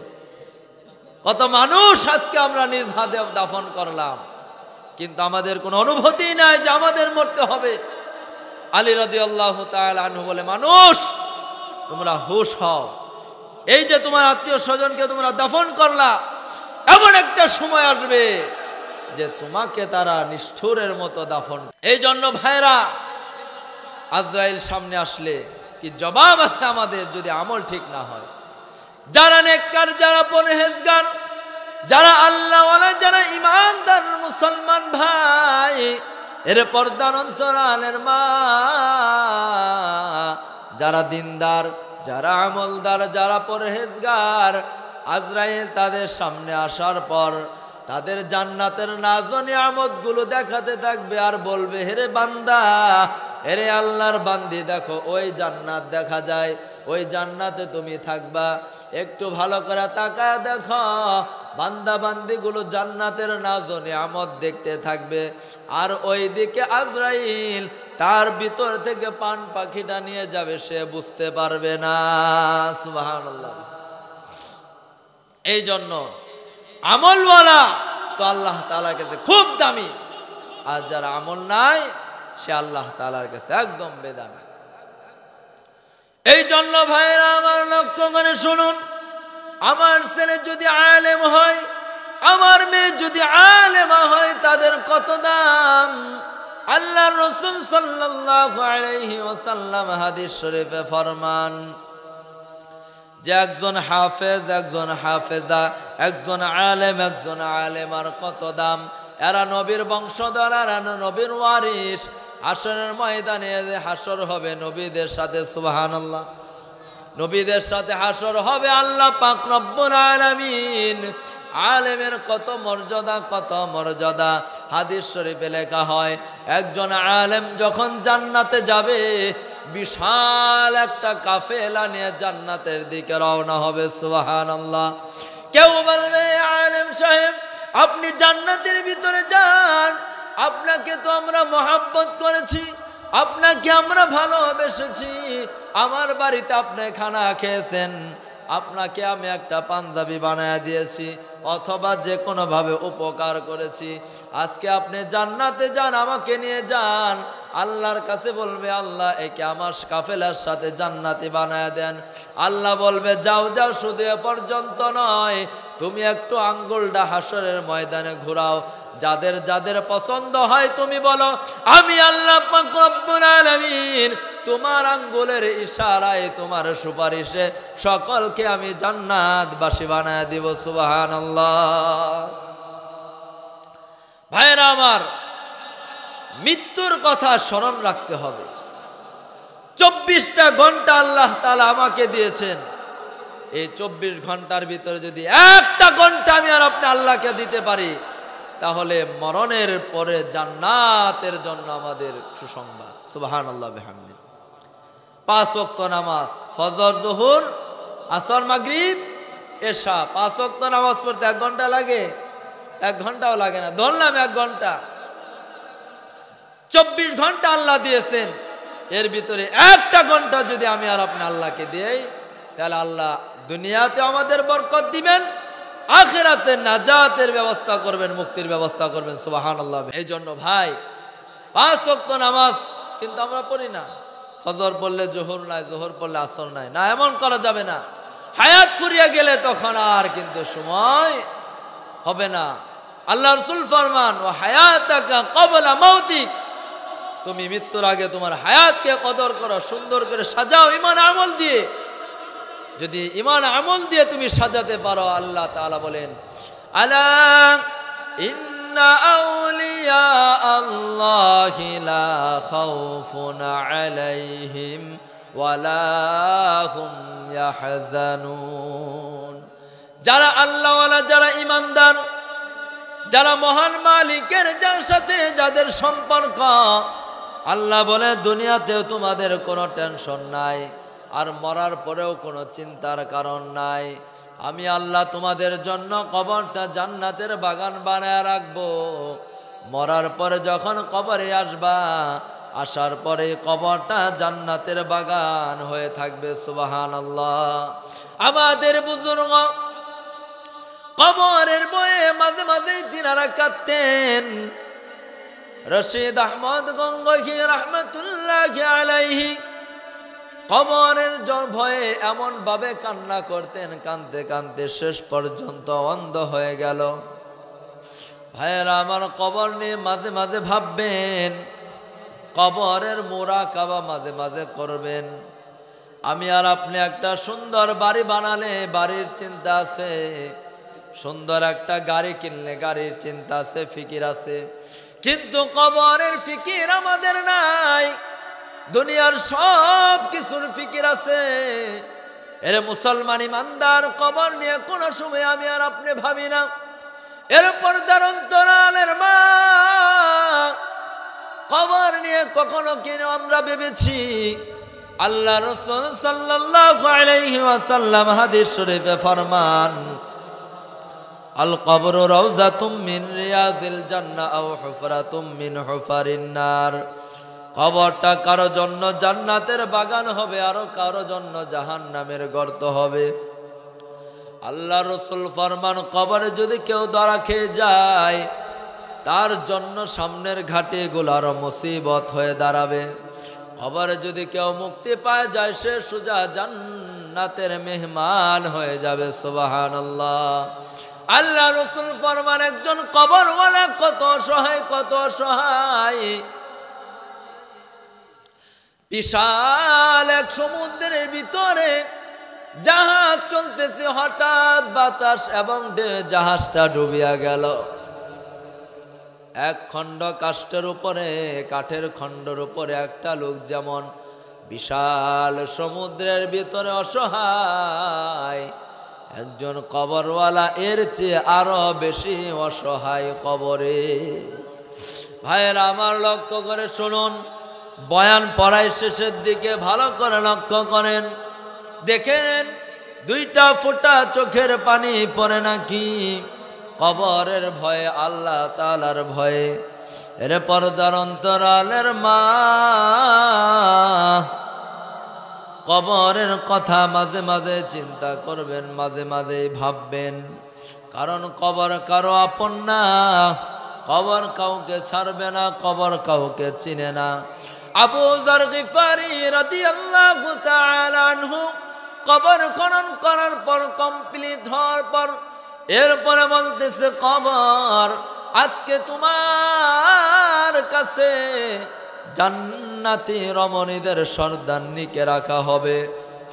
কত মানুষ আজকে আমরা নিজ হাতে দাফন করলাম, কিন্তু আমাদের কোনো অনুভূতি নাই যে আমাদের মরতে হবে। আলী রাদিয়াল্লাহু তাআলা আনহু বলে, মানুষ তোমরা হুঁশ হও, এই যে তোমার আত্মীয় স্বজনকে তোমরা দাফন করলা, এমন একটা সময় আসবে যে তোমাকে তারা নিষ্ঠুরের মতো দাফন। এই জন্য ভাইরা, আজরাইল সামনে আসলে কি জবাব আছে আমাদের যদি আমল ঠিক না হয়? যারা নেককার, যারা পরহেজগার, যারা আল্লাহওয়ালা, যারা ঈমানদার মুসলমান ভাই, এর পর্দার অন্তরালের মা, যারা দিনদার, যারা আমলদার, যারা পরহেজগার, আজরাইল তাদের সামনে আসার পর তাদের জান্নাতের নাজ নিয়ামত গুলো দেখাতে থাকবে আর বলবে, হেরে বান্দা, হেরে আল্লাহর বান্দি, দেখো ওই জান্নাত দেখা যায়, ওই জান্নাতে তুমি থাকবা, একটু ভালো করে তাকায় দেখো। বান্দা বান্দি গুলো জান্নাতের নাজ নিয়ামত দেখতে থাকবে, আর ওই দিকে আজরাইল তার ভিতর থেকে পান পাখিটা নিয়ে যাবে, সে বুঝতে পারবে না। সুবহানাল্লাহ। এই জন্য আমলওয়ালা তো আল্লাহ তাআলার কাছে খুব দামি, আর যারা আমল নাই সে আল্লাহ তাআলার কাছে একদম বেদামি। এই জন্য ভাইরা আমার, লক্ষ্য করে শুনুন, আমার ছেলে যদি আলেম হয়, আমার মেয়ে যদি আলেমা হয়, তাদের কত দাম। আল্লাহ রাসূল সাল্লাল্লাহু আলাইহি ওয়াসাল্লাম হাদিস শরীফে ফরমান যে একজন হাফেজ, একজন হাফেজা, একজন আলেম, একজন আলেমার কত দাম। এরা নবীর বংশধর, এরা নবীর ওয়ারিস। হাসরের ময়দানে হাসর হবে নবীদের সাথে। সুবহানাল্লাহ। নবীদের সাথে হাসর হবে। আল্লাহ পাক রব্বুল আলামিন, আলেমের কত মর্যাদা, কত মর্যাদা। হাদিস শরীফে লেখা হয়, একজন আলেম যখন জান্নাতে যাবে, বিশাল একটা কাফেলা নিয়ে জান্নাতের দিকে রওনা হবে। সুবহানাল্লাহ। কেউ বলবে, আলেম সাহেব আপনি জান্নাতের ভিতরে যান, আপনাকে তো আমরা মহব্বত করেছি, আপনাকে আমরা ভালোবেসেছি, আমার বাড়িতে আপনি খানা খেয়েছেন, আপনাকে আমি একটা পাঞ্জাবি বানায় দিয়েছি, অথবা যে কোনো ভাবে উপকার করেছি, আজকে আপনি জান্নাতে যান, আমাকে নিয়ে যান। আল্লাহর কাছে বলবে, আল্লাহ একে আমার কাফেলার সাথে জান্নাতি বানায় দেন। আল্লাহ বলবে, যাও যাও, শুধু এ পর্যন্ত নয়, তুমি একটু আঙ্গুলটা হাসরের ময়দানে ঘুরাও, যাদের যাদের পছন্দ হয় তুমি বলো, আমি আল্লাহ পাক রব্বুল আলামিন তোমার আঙ্গুলের ইশারায়, তোমার সুপারিশে সকলকে আমি জান্নাতবাসী বানায় দিব। সুবহানাল্লাহ। ভাইরা আমার, মৃত্যুর কথা স্মরণ রাখতে হবে। 24টা ঘন্টা আল্লাহ তাআলা আমাকে দিয়েছেন। এই 24 ঘন্টার ভিতরে যদি একটা ঘন্টা আমি আর আপনি আল্লাহকে দিতে পারি, তাহলে মরণের পরে জান্নাতের জন্য আমাদের সুসংবাদ। সুবহানাল্লাহ বিহামদি। 5 ওয়াক্ত নামাজ, ফজর, যোহর, আসর, মাগরিব, এশা, 5 ওয়াক্ত নামাজ পড়তে 1 ঘন্টা লাগে? 1 ঘন্টাও লাগে না, ধরলাম 1 ঘন্টা। 24 ঘন্টা আল্লাহ দিয়েছেন, এর ভিতরে একটা ঘন্টা যদি আমি আর আপনি আল্লাহকে দিই, তাহলে আল্লাহ দুনিয়াতে আমাদের বরকত দিবেন, আখিরাতে নাজাতের ব্যবস্থা করবেন, মুক্তির ব্যবস্থা করবেন। সুবহানাল্লাহ। এই জন্য ভাই, 5 ওয়াক্ত নামাজ কিন্তু আমরা পড়ি না। ফজর পড়লে জোহর নাই, জোহর পড়লে আসর নাই, না, এমন করা যাবে না। হায়াত ফুরিয়ে গেলে তখন আর কিন্তু সময় হবে না। আল্লাহ রাসূল ফরমান, ওয়া হায়াতাকা ক্বাবলা মাউতিক, তুমি মৃত্যুর আগে তোমার হায়াতকে কদর করো, সুন্দর করে সাজাও ঈমান আমল দিয়ে। যদি ঈমান আমল দিয়ে তুমি সাজাতে পারো, আল্লাহ তাআলা বলেন, আলা ইন্না আউলিয়া আল্লাহি লা খাউফুন আলাইহিম ওয়ালা হুম ইয়াহজানুন। যারা আল্লাহওয়ালা, যারা ঈমানদার, যারা মহান মালিকের যার সাথে যাদের সম্পর্ক, আল্লাহ বলে দুনিয়াতেও তোমাদের কোনো টেনশন নাই, আর মরার পরেও কোনো চিন্তার কারণ নাই। আমি আল্লাহ তোমাদের জন্য কবরটা জান্নাতের বাগান বানায় রাখবো। মরার পরে যখন কবরে আসবা, আসার পরে কবরটা জান্নাতের বাগান হয়ে থাকবে। সুবহানাল্লাহ। আমাদের বুজুর্গ কবরের বয়ে মাঝে মাঝে তিনারা কাঁদতেন। রশিদ আহমদ গঙ্গোহী রাহমাতুল্লাহি আলাইহি কবরের ভয়ে এমন ভাবে কান্না করতেন, কাঁদতে কাঁদতে শেষ পর্যন্ত অন্ধ হয়ে গেল। ভাইয়েরা আমার, কবর নিয়ে মাঝে মাঝে ভাববেন, কবরের মুরাকাবা মাঝে মাঝে করবেন। আমি আর আপনি একটা সুন্দর বাড়ি বানালে বাড়ির চিন্তা আছে, সুন্দর একটা গাড়ি কিনলে গাড়ির চিন্তা আছে, ফিকির আছে, কিন্তু কবরের ফিকির আমাদের নাই। দুনিয়ার সব কিছুর ফিকির আছে। এর মুসলমান ইমানদার, কবর নিয়ে কোনো সময় আমি আর আপনি ভাবি না। এরপর তার অন্তরালের মা, কবর নিয়ে কখনো কেন আমরা ভেবেছি? আল্লাহ রাসূল সাল্লাল্লাহু আলাইহি ওয়াসাল্লাম হাদিস শরীফে ফরমান, আল কবরু রাউযাতুম মিন রিয়াজিল জান্নাহ আও হুফরাতুম মিন হুফারিন নার। কবরটা কারো জন্য জান্নাতের বাগান হবে, আর কারো জন্য জাহান্নামের গর্ত হবে। আল্লাহ রাসূল ফরমান, কবরে যদি কেউ ধরা খেয়ে যায়, তার জন্য সামনের ঘাটে গুলার মুসিবত হয়ে দাঁড়াবে। কবরে যদি কেউ মুক্তি পায় যায়, সে সোজা জান্নাতের মেহমান হয়ে যাবে। সুবহানাল্লাহ। আল্লাহ রাসূল ফরমান, একজন কবরওয়ালা কত অসহায়, কত অসহায়। বিশাল এক সমুদ্রের ভিতরে জাহাজ চলতেছে, হঠাৎ বাতাস এবং জাহাজটা ডুবিয়া গেল। এক খণ্ড কাষ্ঠের উপরে, কাঠের খণ্ডের উপরে একটা লোক যেমন বিশাল সমুদ্রের ভিতরে অসহায়, একজন কবরওয়ালা এর চেয়ে আরো বেশি অসহায় কবরে। ভাইয়েরা আমার, লক্ষ্য করে শুনুন, বয়ান পড়ায় শেষের দিকে ভালো করে লক্ষ্য করেন, দেখেন দুইটা ফোঁটা চোখের পানি পড়ে নাকি কবরের ভয়ে, আল্লাহ তাআলার ভয়ে। এর পর্দার অন্তরালের মা, কবরের কথা মাঝে মাঝে চিন্তা করবেন, মাঝে মাঝে ভাববেন, কারণ কবর কারো আপন না, কবর কাউকে ছাড়বে না, কবর কাউকে চিনে না। আবু যর গিফারি রাদিয়াল্লাহু তাআলা আনহু কবর খনন করার পর কমপ্লিট হওয়ার পর এরপরে বলতেছে, কবর আজকে তোমার কাছে জান্নাতি রমণীদের সর্দারনিকে রাখা হবে,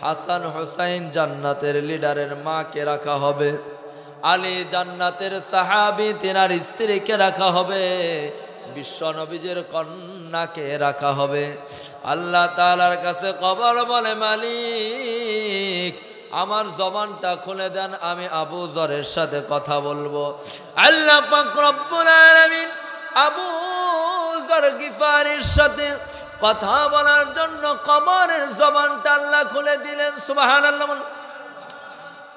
হাসান হুসাইন জান্নাতের লিডারের মাকে রাখা হবে, আলী জান্নাতের সাহাবী তিনার স্ত্রীকে রাখা হবে, বিশ্ব নবীজির কন্যাকে রাখা হবে। আল্লাহ তাআলার কাছে কবর বলে, মালিক আমার জবানটা খুলে দেন, আমি আবু যরের সাথে কথা বলবো। আল্লাহ পাক রব্বুল আলামিন আবু যর গিফারির সাথে কথা বলার জন্য কবরের জবানটা আল্লাহ খুলে দিলেন। সুবহানাল্লাহ।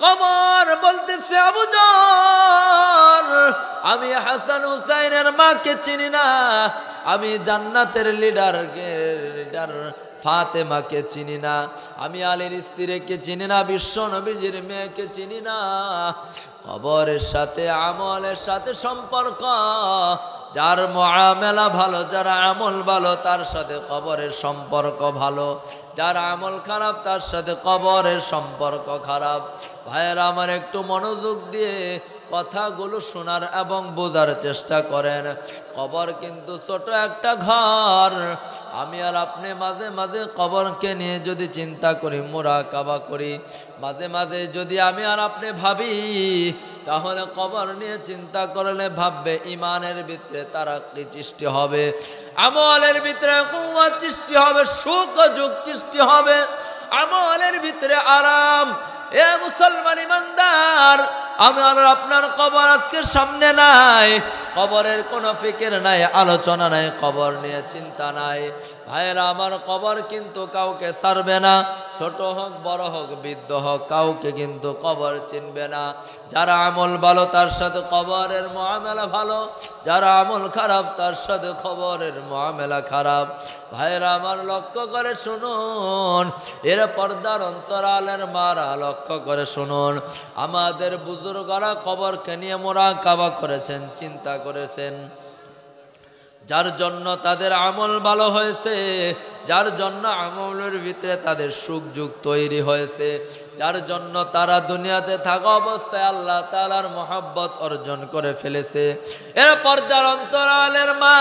কবর বলতেছে, আবু যর আমি হাসান হুসাইনের মাকে চিনি না, আমি জান্নাতের লিডার ফাতেমাকে চিনি না, আমি আলীর স্ত্রীকে চিনি না, বিশ্ব নবীজির মেয়েকে চিনি না। কবরের সাথে আমলের সাথে সম্পর্ক, যার মুআমেলা ভালো, যার আমল ভালো তার সাথে কবরের সম্পর্ক ভালো, যার আমল খারাপ তার সাথে কবরের সম্পর্ক খারাপ। ভাইয়েরা আমার, একটু মনোযোগ দিয়ে কথাগুলো শোনার এবং বোঝার চেষ্টা করেন। কবর কিন্তু ছোট একটা ঘর। আমি আর আপনি মাঝে মাঝে কবরকে নিয়ে যদি চিন্তা করি, মুরাকাবা করি, মাঝে মাঝে যদি আমি আর আপনি ভাবি, তাহলে কবর নিয়ে চিন্তা করলে ভাববে ইমানের ভিতরে তারাক্কি সৃষ্টি হবে, আমলের ভিতরে কুওয়াত সৃষ্টি হবে, সুখ যুগ সৃষ্টি হবে, আমলের ভিতরে আরাম। এ মুসলমান ইমানদার, আমার আপনার কবর আজকে সামনে নাই, কবরের কোনো ফিকির নাই, আলোচনা নাই, কবর নিয়ে চিন্তা নাই। ভাইয়েরা আমার, কবর কিন্তু কাউকে ছাড়বে না, ছোট হোক বড় হোক বৃদ্ধ হোক, কাউকে কিন্তু কবর চিনবে না। যারা আমল ভালো তার সাথে কবরের মুআমেলা ভালো, যারা আমল খারাপ তার সাথে কবরের মুআমেলা খারাপ। ভাইয়েরা আমার, লক্ষ্য করে শুনুন, এর পর্দার অন্তরালের মারা লক্ষ্য করে শুনুন। আমাদের বুজুর্গরা কবরকে নিয়ে মুরাকাবা করেছেন, চিন্তা করেছেন, যার জন্য তাদের আমল ভালো হয়েছে, যার জন্য আমলের ভিতরে তাদের সুখ যুগ তৈরি হয়েছে, যার জন্য তারা দুনিয়াতে থাকা অবস্থায় আল্লাহ তাআলার মহব্বত অর্জন করে ফেলেছে। এর পর্দার অন্তরালের মা,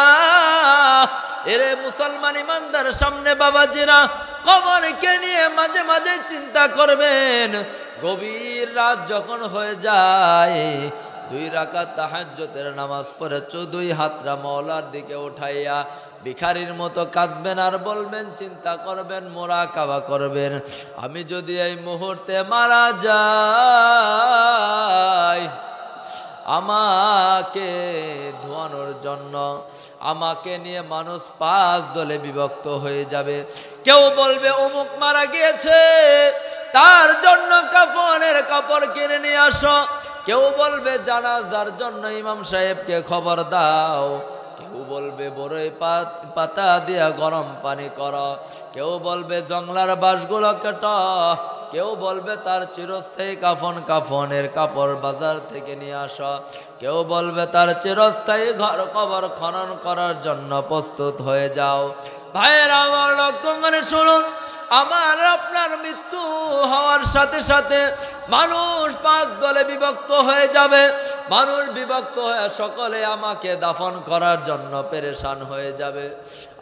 এরে মুসলমান ইমানদার সামনে বাবাজিরা, কবরকে নিয়ে মাঝে মাঝে চিন্তা করবেন। গভীর রাত যখন হয়ে যায়, 2 রাকাত তাহাজ্জুদের নামাজ পড়ে 2 হাতরা মওলার দিকে উঠাইয়া ভিখারির মতো কাঁদবেন আর বলবেন, চিন্তা করবেন, মুরাকাবা করবেন, আমি যদি এই মুহূর্তে মারা যাই, আমাকে ধোয়ানোর জন্য আমাকে নিয়ে মানুষ 5 দলে বিভক্ত হয়ে যাবে। কেউ বলবে অমুক মারা গিয়েছে, তার জন্য কাফনের কাপড় কিনে নিয়ে আসো। কেউ বলবে জানাজার জন্য ইমাম সাহেবকে খবর দাও। কেউ বলবে বড়ই পাতা দিয়া গরম পানি করো। কেউ বলবে জংলার বাঁশগুলো কেটো। কেউ বলবে তার চিরস্থায়ী কাফনের কাপড় বাজার থেকে নিয়ে আসো। কেউ বলবে তার চিরস্থায়ী ঘর কবর খনন করার জন্য প্রস্তুত হয়ে যাও। ভাইয়েরা আমার, লক্ষ্য করে শুনুন, আমার আপনার মৃত্যু হওয়ার সাথে সাথে মানুষ 5 দলে বিভক্ত হয়ে যাবে। মানুষ বিভক্ত হয়ে সকলে আমাকে দাফন করার জন্য পেরেশান হয়ে যাবে।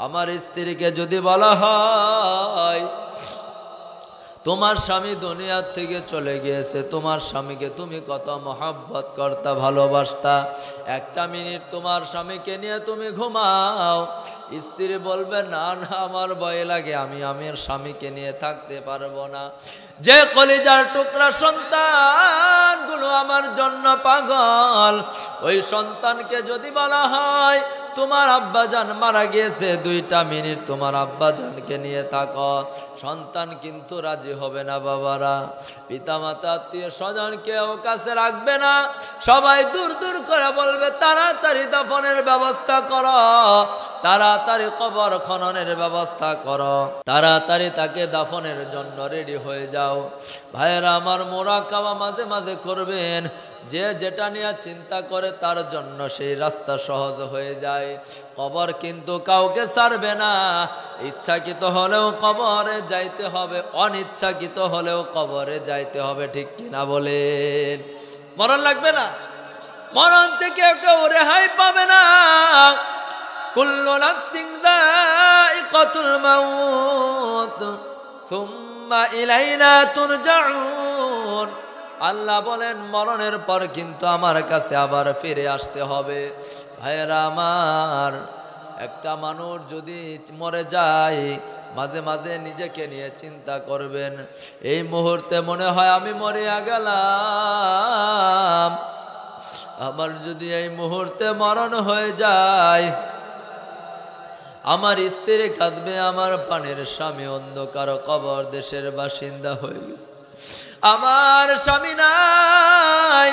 আমার স্ত্রীকে যদি বলা হয়, তোমার স্বামী দুনিয়ার থেকে চলে গিয়েছে, তোমার স্বামীকে তুমি কত মহব্বত করতা, ভালোবাসতা, 1 মিনিট তোমার স্বামীকে নিয়ে তুমি ঘুমাও। স্ত্রী বলবে, না না, আমার ভয় লাগে, আমি আমার স্বামীকে নিয়ে থাকতে পারবো না। যে কলিজার টুকরা সন্তানগুলো আমার জন্য পাগল, ওই সন্তানকে যদি বলা হয় তোমার আব্বাজান মারা গিয়েছে, 2টা মিনিট তোমার আব্বাজানকে নিয়ে থাকো। সন্তান কিন্তু রাজি হবে না বাবারা। পিতামাতা আত্মীয় স্বজন কেউ কাছে রাখবে না, সবাই দূর দূর করে বলবে তাড়াতাড়ি দাফনের ব্যবস্থা করো, তাড়াতাড়ি কবর খননের ব্যবস্থা করো, তাড়াতাড়ি তাকে দাফনের জন্য রেডি হয়ে যাও। ভাইয়েরা আমার, মুরাকাবা মাঝে মাঝে করবেন। যে যেটা নিয়ে চিন্তা করে তার জন্য সেই রাস্তা সহজ হয়ে যায়। কবর কিন্তু কাউকে ছাড়বে না। ইচ্ছাকৃত হলেও কবরে যাইতে হবে, অনিচ্ছাকৃত হলেও কবরে যাইতে হবে, ঠিক কিনা বলেন? মরণ লাগবে না, মরণ থেকে কেউ রেহাই পাবে না। কুল্লু নাফসিন যায়িকাতুল মাউত সুম্মা ইলাইনা তুরজাউন। আল্লাহ বলেন মরণের পর কিন্তু আমার কাছে আবার ফিরে আসতে হবে। ভাইয়েরা আমার, একটা মানুষ যদি মরে যায়, মাঝে মাঝে নিজেকে নিয়ে চিন্তা করবেন, এই মুহূর্তে মনে হয় আমি মরিয়া গেলাম, আমার যদি এই মুহূর্তে মরণ হয়ে যায়, আমার স্ত্রী কাঁদবে, আমার পানের স্বামী অন্ধকার কবর দেশের বাসিন্দা হয়ে গেছে, আমার স্বামী নাই,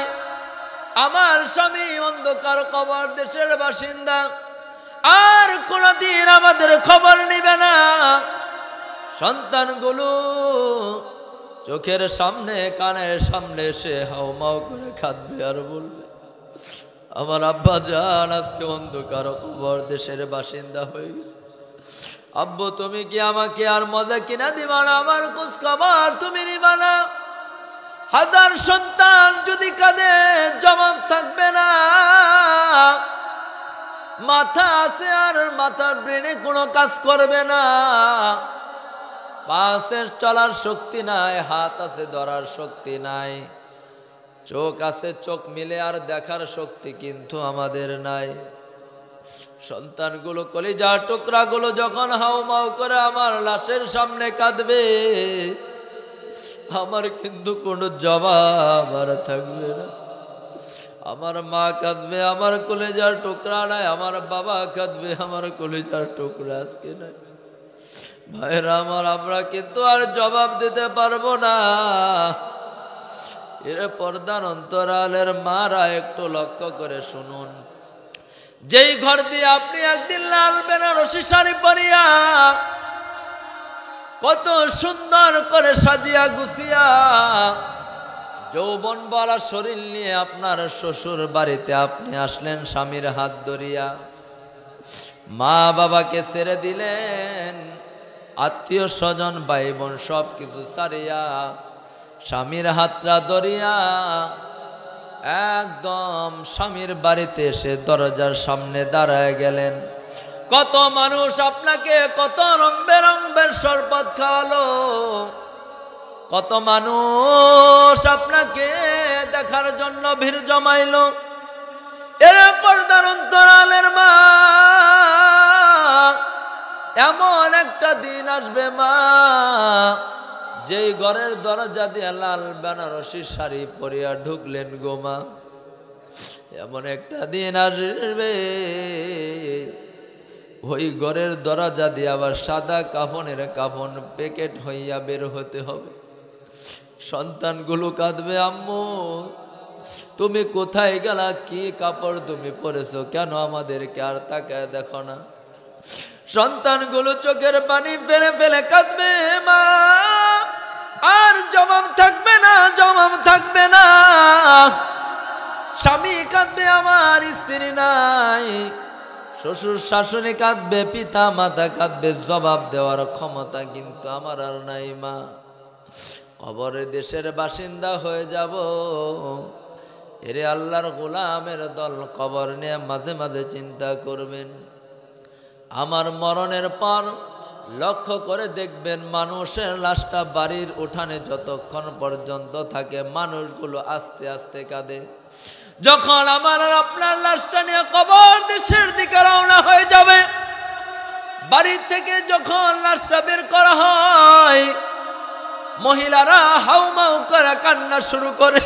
আমার স্বামী অন্ধকার কবর দেশের বাসিন্দা, আর কোনদিন আমাদের খবর নিবে না। সন্তানগুলো চোখের সামনে কানের সামনে এসে হাউমাউ করে কাঁদবে আর বলবে আমার আব্বা জান আজকে অন্ধকার কবর দেশের বাসিন্দা হয়ে গেছে। আব্বু তুমি কি আমাকে আর মজা কিনা দিবা না? আমার খোঁজ খবর তুমি নিবা না? হাজার সন্তান যদি কাঁদে জবাব থাকবে না। মাথা আছে আর মাথার ব্রেনে কোনো কাজ করবে না, পাশে চলার শক্তি নাই, হাত আছে ধরার শক্তি নাই, চোখ আছে চোখ মিলে আর দেখার শক্তি কিন্তু আমাদের নাই। সন্তানগুলো কলিজার টুকরাগুলো যখন হাউমাউ করে আমার লাশের সামনে কাঁদবে, আমার কিন্তু কোনো জবাব আর থাকবে না। আমার মা কাঁদবে, আমার কলিজার টুকরা নাই, আমার বাবা কাঁদবে, আমার কলিজার টুকরা আজকে নাই। ভাইরা আমার, আমরা কিন্তু আর জবাব দিতে পারবো না। এর পর্দার অন্তরালের মারা একটু লক্ষ্য করে শুনুন, যেই ঘর দিয়ে আপনি একদিন লাল বেনারসি শাড়ি পরিয়া কত সুন্দর করে সাজিয়া গুছিয়া যৌবন ভরা শরীর নিয়ে আপনার শ্বশুর বাড়িতে আপনি আসলেন স্বামীর হাত ধরিয়া, মা বাবাকে ছেড়ে দিলেন, আত্মীয় স্বজন ভাই বোন সব কিছু ছাড়িয়া স্বামীর হাতটা ধরিয়া একদম স্বামীর বাড়িতে এসে দরজার সামনে দাঁড়ায় গেলেন। কত মানুষ আপনাকে কত রং বেরঙের শরবত খাওয়ালো, কত মানুষ আপনাকে দেখার জন্য ভিড় জমাইলো। এর পর্দার অন্তরালের মা, এমন একটা দিন আসবে মা, যেই ঘরের দরজা দিয়ে লাল বেনারসি শাড়ি পরিয়া ঢুকলেন গো মা, এমন একটা দিন আসবে ওই ঘরের দরজা দিয়ে আবার সাদা কাফনের কাফন প্যাকেট হইয়া বের হতে হবে। সন্তানগুলো কাঁদবে, আম্মু তুমি কোথায় গেলা, কি কাপড় তুমি পরেছো, কেন আমাদেরকে আর তাকায় দেখো না? সন্তানগুলো চোখের পানি ফেলে ফেলে কাঁদবে, মা আর জবাব থাকবে না, জবাব থাকবে না। স্বামী কাঁদবে, আমার স্ত্রী নাই, শ্বশুর শাশুড়ি কাঁদবে, পিতা মাতা কাঁদবে, জবাব দেওয়ার ক্ষমতা কিন্তু আমার আর নাই মা। কবরে দেশের বাসিন্দা হয়ে যাব। এরে আল্লাহর গোলামের দল, কবর নিয়ে মাঝে মাঝে চিন্তা করবেন। আমার মরণের পর লক্ষ্য করে দেখবেন, মানুষের লাশটা বাড়ির উঠানে যতক্ষণ পর্যন্ত থাকে মানুষগুলো আস্তে আস্তে কাঁদে। যখন আমার আর আপনার লাশটা নিয়ে কবর দেশের দিকে রওনা হয়ে যাবে, বাড়ি থেকে যখন লাশটা বের করা হয়, মহিলারা হাউমাউ করে কান্না শুরু করে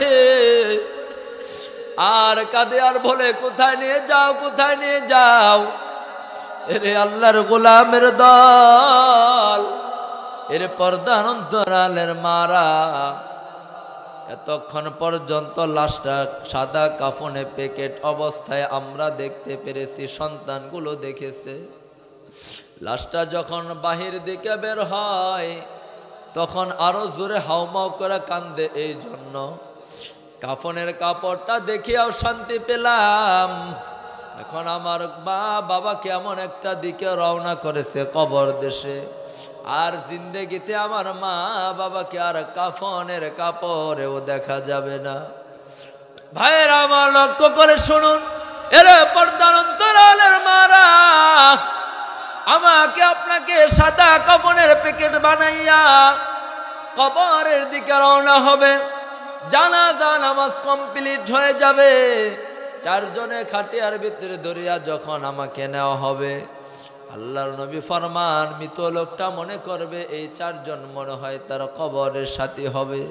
আর কাঁদে আর বলে কোথায় নিয়ে যাও, কোথায় নিয়ে যাও। এরে আল্লাহর গোলামের দল, এরে পর্দার অন্তরালের মারা, এতক্ষণ পর্যন্ত লাশটা সাদা কাফনে প্যাকেট অবস্থায় আমরা দেখতে পেরেছি, সন্তানগুলো দেখেছে। লাশটা যখন বাহির দিকে বের হয় তখন আরো জোরে হাউমাউ করে কান্দে। এই জন্য কাফনের কাপড়টা দেখিয়াও শান্তি পেলাম। এখন আমার মা বাবা কেমন একটা দিকে রওনা করেছে কবর দেশে, আর জিন্দেগিতে আমার মা বাবাকে আর কাফনের কাপড়েও দেখা যাবে না। ভাইয়ের আমার লক্ষ্য করে শুনুন, এরে পর্দার অন্তরালের মারা, আমাকে আপনাকে সাদা কাফনের প্যাকেট বানাইয়া কবরের দিকে রওনা হবে। জানাজা নামাজ কমপ্লিট হয়ে যাবে, চারজনে খাটিয়ার ভিতরে ধরিয়া যখন আমাকে নেওয়া হবে, আল্লাহর নবী ফরমান, মৃত লোকটা মনে করবে এই চারজন মনে হয় তার কবরের সাথী হবে।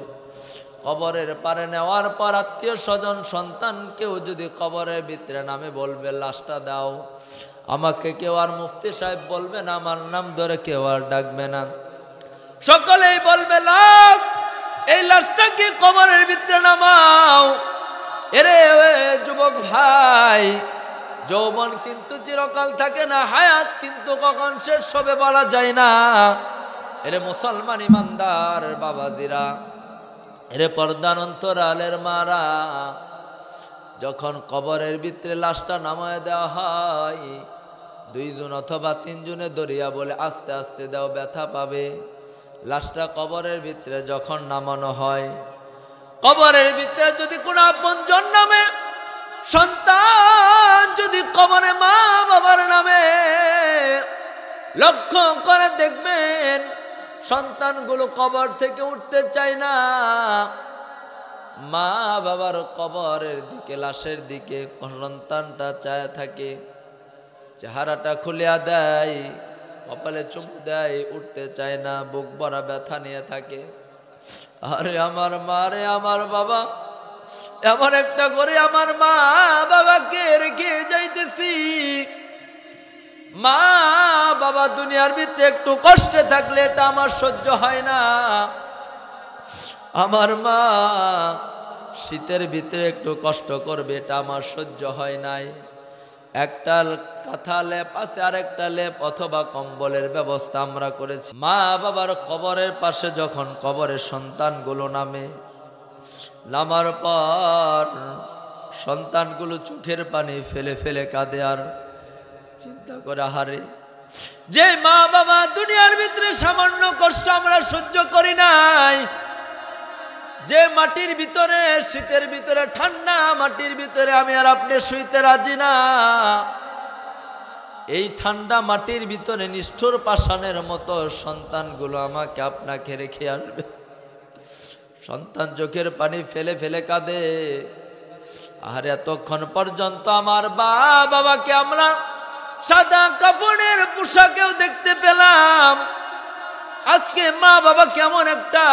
কবরের পারে নেওয়ার পর আত্মীয় স্বজন সন্তান কেউ যদি কবরের ভিতরে নামে বলবে লাশটা দাও, আমাকে কেউ আর মুফতি সাহেব বলবে না, আমার নাম ধরে কেউ আর ডাকবে না, সকলেই বলবে লাশ, এই লাশটাকে কবরের ভিতরে নামাও। এরে যুবক ভাই, যৌবন কিন্তু চিরকাল থাকে না, হায়াত কিন্তু কখন শেষ হবে বলা যায় না। এরে মুসলমান ইমানদার বাবাজিরা, এরে পর্দার অন্তরালের মারা, যখন কবরের ভিতরে লাশটা নামায় দেওয়া হয়, দুইজন অথবা তিনজনে দরিয়া বলে আস্তে আস্তে দাও, ব্যথা পাবে। লাশটা কবরের ভিতরে যখন নামানো হয়, কবরের ভিতরে যদি কোনো আপনজন নামে, সন্তান যদি কবরে মা বাবার নামে, লক্ষ্য করে দেখবেন সন্তানগুলো কবর থেকে উঠতে চায় না। মা বাবার কবরের দিকে, লাশের দিকে সন্তানটা চায় থাকে, চেহারাটা খুলিয়া দেয়, কপালে চুমু দেয়, উঠতে চায় না, বুক ভরা ব্যথা নিয়ে থাকে। আরে আমার মা রে, আমার বাবা, এমন একটা করে আমার মা বাবাকে রেখে যাইতেছি। মা বাবা দুনিয়ার ভিতরে একটু কষ্টে থাকলে এটা আমার সহ্য হয় না। আমার মা শীতের ভিতরে একটু কষ্ট করবে, এটা আমার সহ্য হয় নাই। একটা কাঁথা লেপ আছে, আর একটা লেপ অথবা কম্বলের ব্যবস্থা আমরা করেছি। মা বাবার কবরের পাশে যখন কবরের সন্তানগুলো নামে, নামার পর সন্তানগুলো চোখের পানি ফেলে ফেলে কাঁদে আর চিন্তা করে, হারে যে মা বাবা দুনিয়ার ভিতরে সামান্য কষ্ট আমরা সহ্য করি নাই, যে মাটির ভিতরে, শীতের ভিতরে, ঠান্ডা মাটির ভিতরে আমি আর আপনি শুইতে রাজি না, এই ঠান্ডা মাটির ভিতরে নিষ্ঠুর পাষাণের মতো সন্তানগুলো আমাকে আপনাকে রেখে আসবে। সন্তান চোখের পানি ফেলে ফেলে কাঁদে। আর এতক্ষণ পর্যন্ত আমার বাবাকে আমরা সাদা কাফনের পোশাকেও দেখতে পেলাম, আজকে মা বাবা কেমন একটা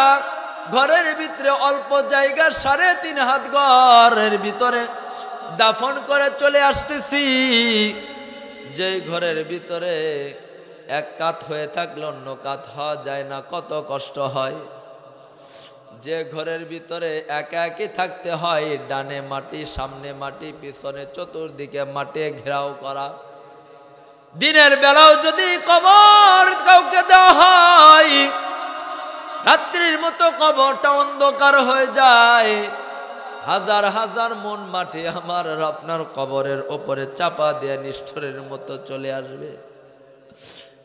ঘরের ভিতরে অল্প জায়গা, 3.5 হাত ঘরের ভিতরে দাফন করে চলে আসতেছি। যে ঘরের ভিতরে এক কাত হয়ে থাকলে অন্য কাত হওয়া যায় না, কত কষ্ট হয়। যে ঘরের ভিতরে একা একই থাকতে হয়, ডানে মাটি, সামনে মাটি, পিছনে চতুর্দিকে মাটি ঘেরাও করা। দিনের বেলাও যদি কবর কাউকে দেওয়া হয়, রাত্রির মতো কবরটা অন্ধকার হয়ে যায়। হাজার হাজার মন মাটি আমার আপনার কবরের ওপরে চাপা দিয়ে নিষ্ঠুরের মতো চলে আসবে।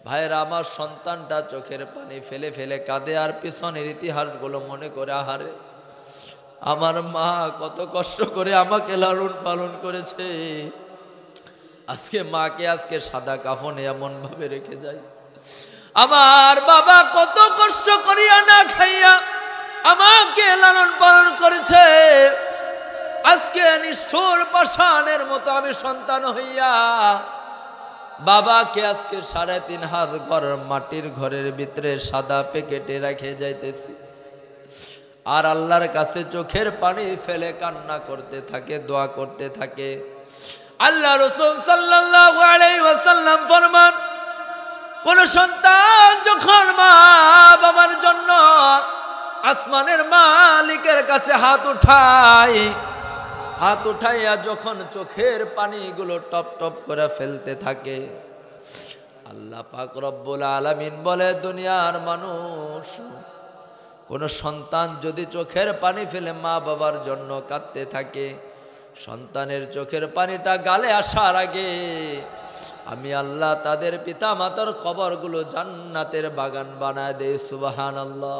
ভাইরা, আমার সন্তানটা চোখের পানি ফেলে ফেলে কাঁদে আর পিছনের ইতিহাসগুলো মনে করে, আহারে আমার মা কত কষ্ট করে আমাকে লালন পালন করেছে, আজকে মাকে আজকে সাদা কাফনে এমন ভাবে রেখে যায়। আমার বাবা কত কষ্ট করিয়া না খাইয়া আমাকে লালন পালন করেছে, আজকে নিষ্ঠুর পাষাণের মতো আমি সন্তান হইয়া বাবাকে আজকে 3.5 হাত ঘর মাটির ঘরের ভিতরে সাদা প্যাকেটে রেখে যাইতেছি। আর আল্লাহর কাছে চোখের পানি ফেলে কান্না করতে থাকে, দোয়া করতে থাকে, আল্লাহ রাসূল সাল্লাল্লাহু আলাইহি ওয়াসাল্লাম ফরমান, কোন সন্তান যখন মা বাবার জন্য আসমানের মালিকের কাছে হাত উঠাইয়া যখন চোখের পানিগুলো টপ টপ করে ফেলতে থাকে, আল্লাহ পাক রব্বুল আলামিন বলে, দুনিয়ার মানুষ, কোন সন্তান যদি চোখের পানি ফেলে মা বাবার জন্য কাঁদতে থাকে, সন্তানের চোখের পানিটা গালে আসার আগে আমি আল্লাহ তাদের পিতা মাতার কবরগুলো জান্নাতের বাগান বানায় দেই। সুবহানাল্লাহ।